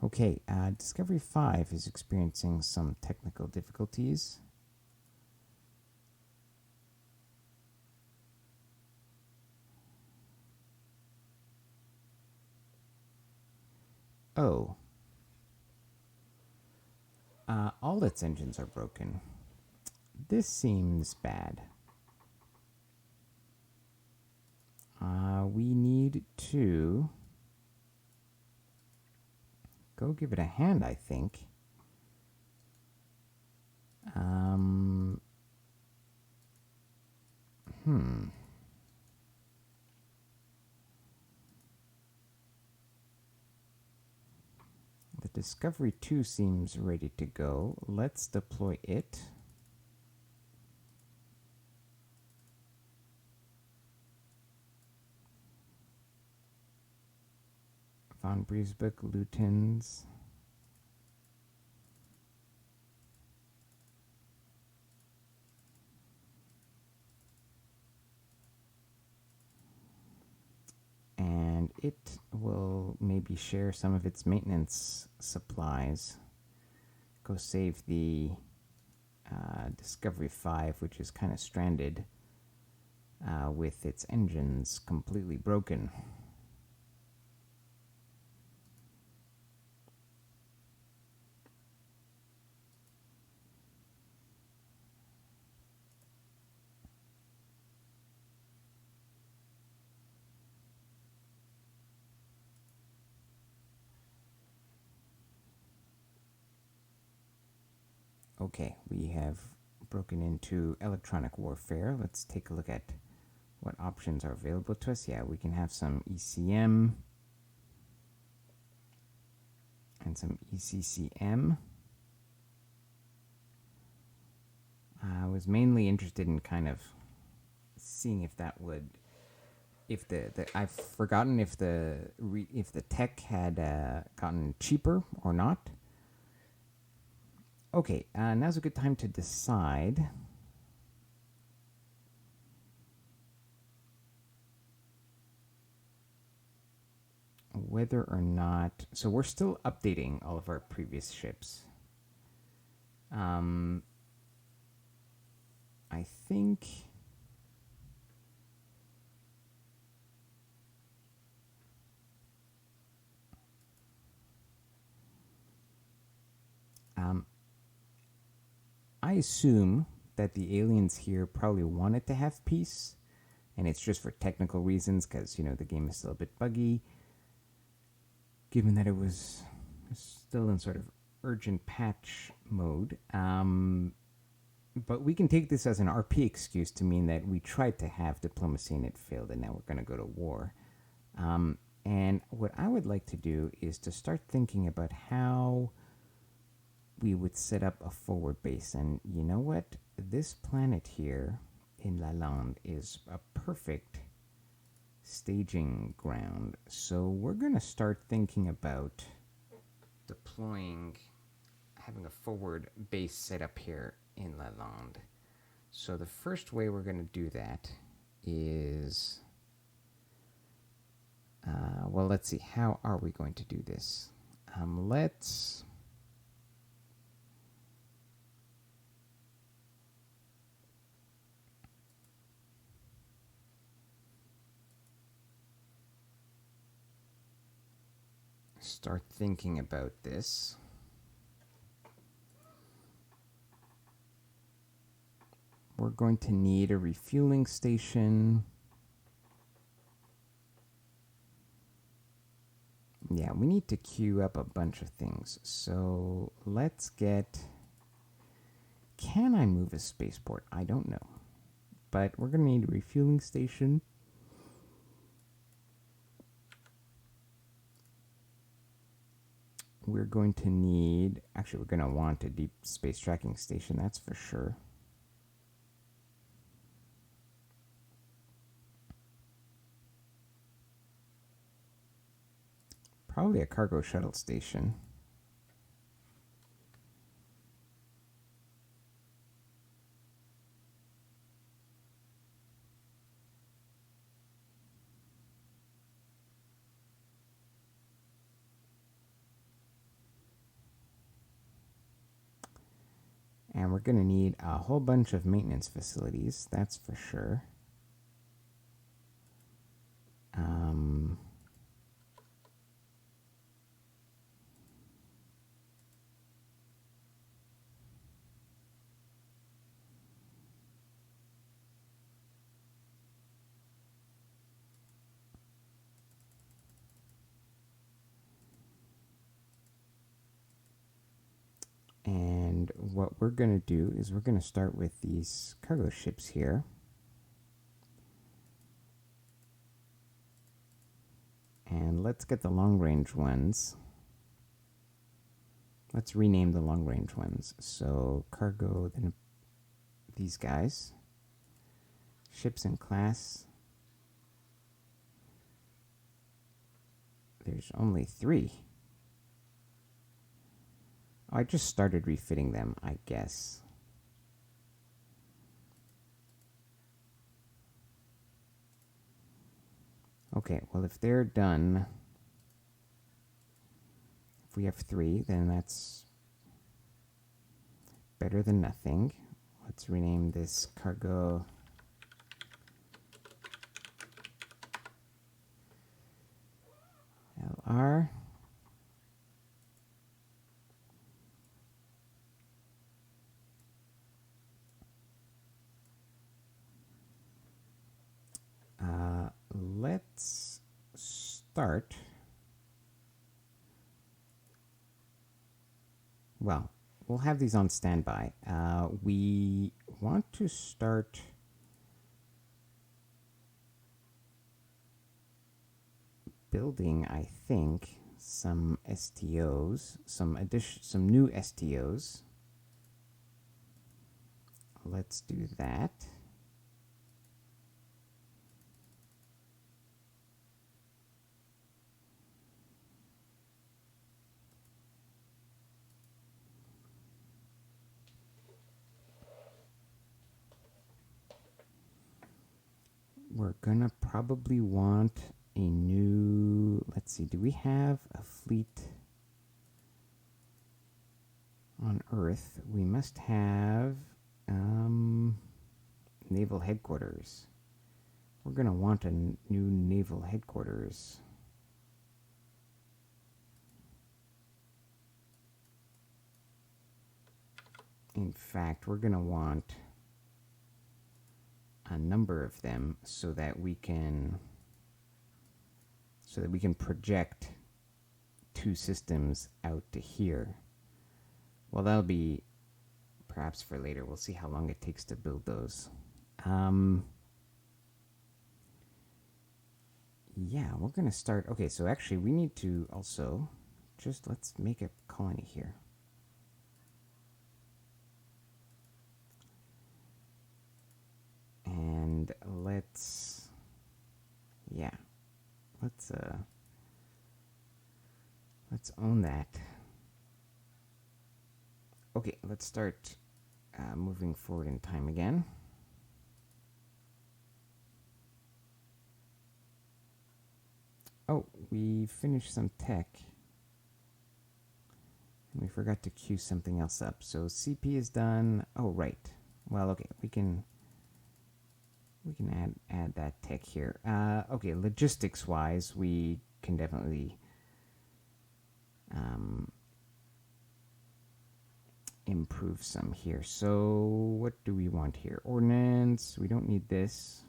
[SPEAKER 1] Okay, Discovery 5 is experiencing some technical difficulties. Oh. All its engines are broken. This seems bad. We need to go give it a hand, I think. The Discovery 2 seems ready to go. Let's deploy it. Von Briesbeck, Lutens. And it will maybe share some of its maintenance supplies. Go save the Discovery 5, which is kind of stranded with its engines completely broken. Okay, we have broken into electronic warfare. Let's take a look at what options are available to us. Yeah, we can have some ECM and some ECCM. I was mainly interested in kind of seeing if that would, if the I've forgotten if the tech had gotten cheaper or not. Okay, now's a good time to decide whether or not. So we're still updating all of our previous ships. I think. I assume that the aliens here probably wanted to have peace, and it's just for technical reasons because, you know, the game is still a bit buggy, given that it was still in sort of urgent patch mode. But we can take this as an RP excuse to mean that we tried to have diplomacy and it failed, and now we're going to go to war. And what I would like to do is to start thinking about how we would set up a forward base. And you know what? This planet here in Lalande is a perfect staging ground. So we're going to start thinking about deploying, having a forward base set up here in Lalande. So the first way we're going to do that is, well, let's see, how are we going to do this? Let's start thinking about this. We're going to need a refueling station. Yeah, we need to queue up a bunch of things. So let's get... Can I move a spaceport? I don't know. But we're going to need a refueling station. We're going to need... Actually, we're going to want a deep space tracking station, that's for sure. Probably a cargo shuttle station. And we're going to need a whole bunch of maintenance facilities, that's for sure. And what we're going to do is we're going to start with these cargo ships here. And let's get the long-range ones. Let's rename the long-range ones. So cargo, then these guys. Ships in class. There's only 3. I just started refitting them, I guess. Okay, well, if they're done, if we have 3, then that's better than nothing. Let's rename this cargo LR. Let's start. Well, we'll have these on standby. We want to start building, I think, some STOs, some new STOs. Let's do that. We're gonna probably want a new, let's see, do we have a fleet on Earth? We must have naval headquarters. We're gonna want a new naval headquarters. In fact, we're gonna want a number of them so that we can project two systems out to here. Well, that'll be perhaps for later. We'll see how long it takes to build those. Yeah, we're gonna start. Okay, so actually we need to also let's make a colony here. And let's own that. Okay, let's start moving forward in time again. Oh, we finished some tech. And we forgot to queue something else up. So CP is done. Oh, right. Well, okay, we can add that tech here. Okay, logistics wise, we can definitely improve some here. So what do we want here? Ordnance. We don't need this.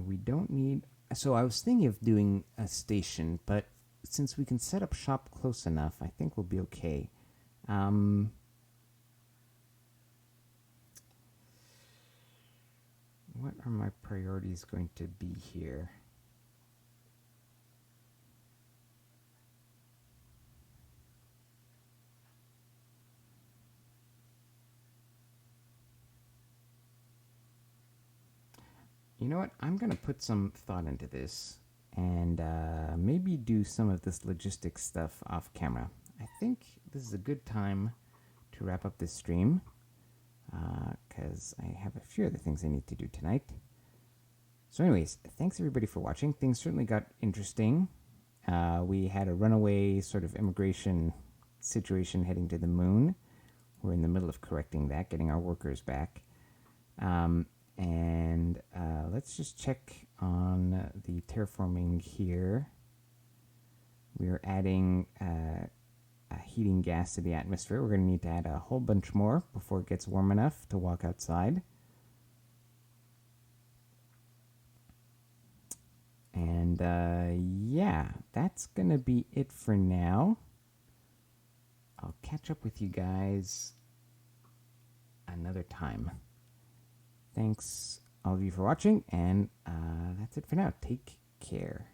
[SPEAKER 1] We don't need. So I was thinking of doing a station, but since we can set up shop close enough, I think we'll be okay. What are my priorities going to be here? You know what? I'm going to put some thought into this and maybe do some of this logistics stuff off camera. I think this is a good time to wrap up this stream because I have a few other things I need to do tonight. So anyways, thanks everybody for watching. Things certainly got interesting. We had a runaway sort of immigration situation heading to the moon. We're in the middle of correcting that, getting our workers back. And let's just check on the terraforming here. We are adding a heating gas to the atmosphere. We're going to need to add a whole bunch more before it gets warm enough to walk outside. And yeah, that's going to be it for now. I'll catch up with you guys another time. Thanks all of you for watching, and that's it for now. Take care.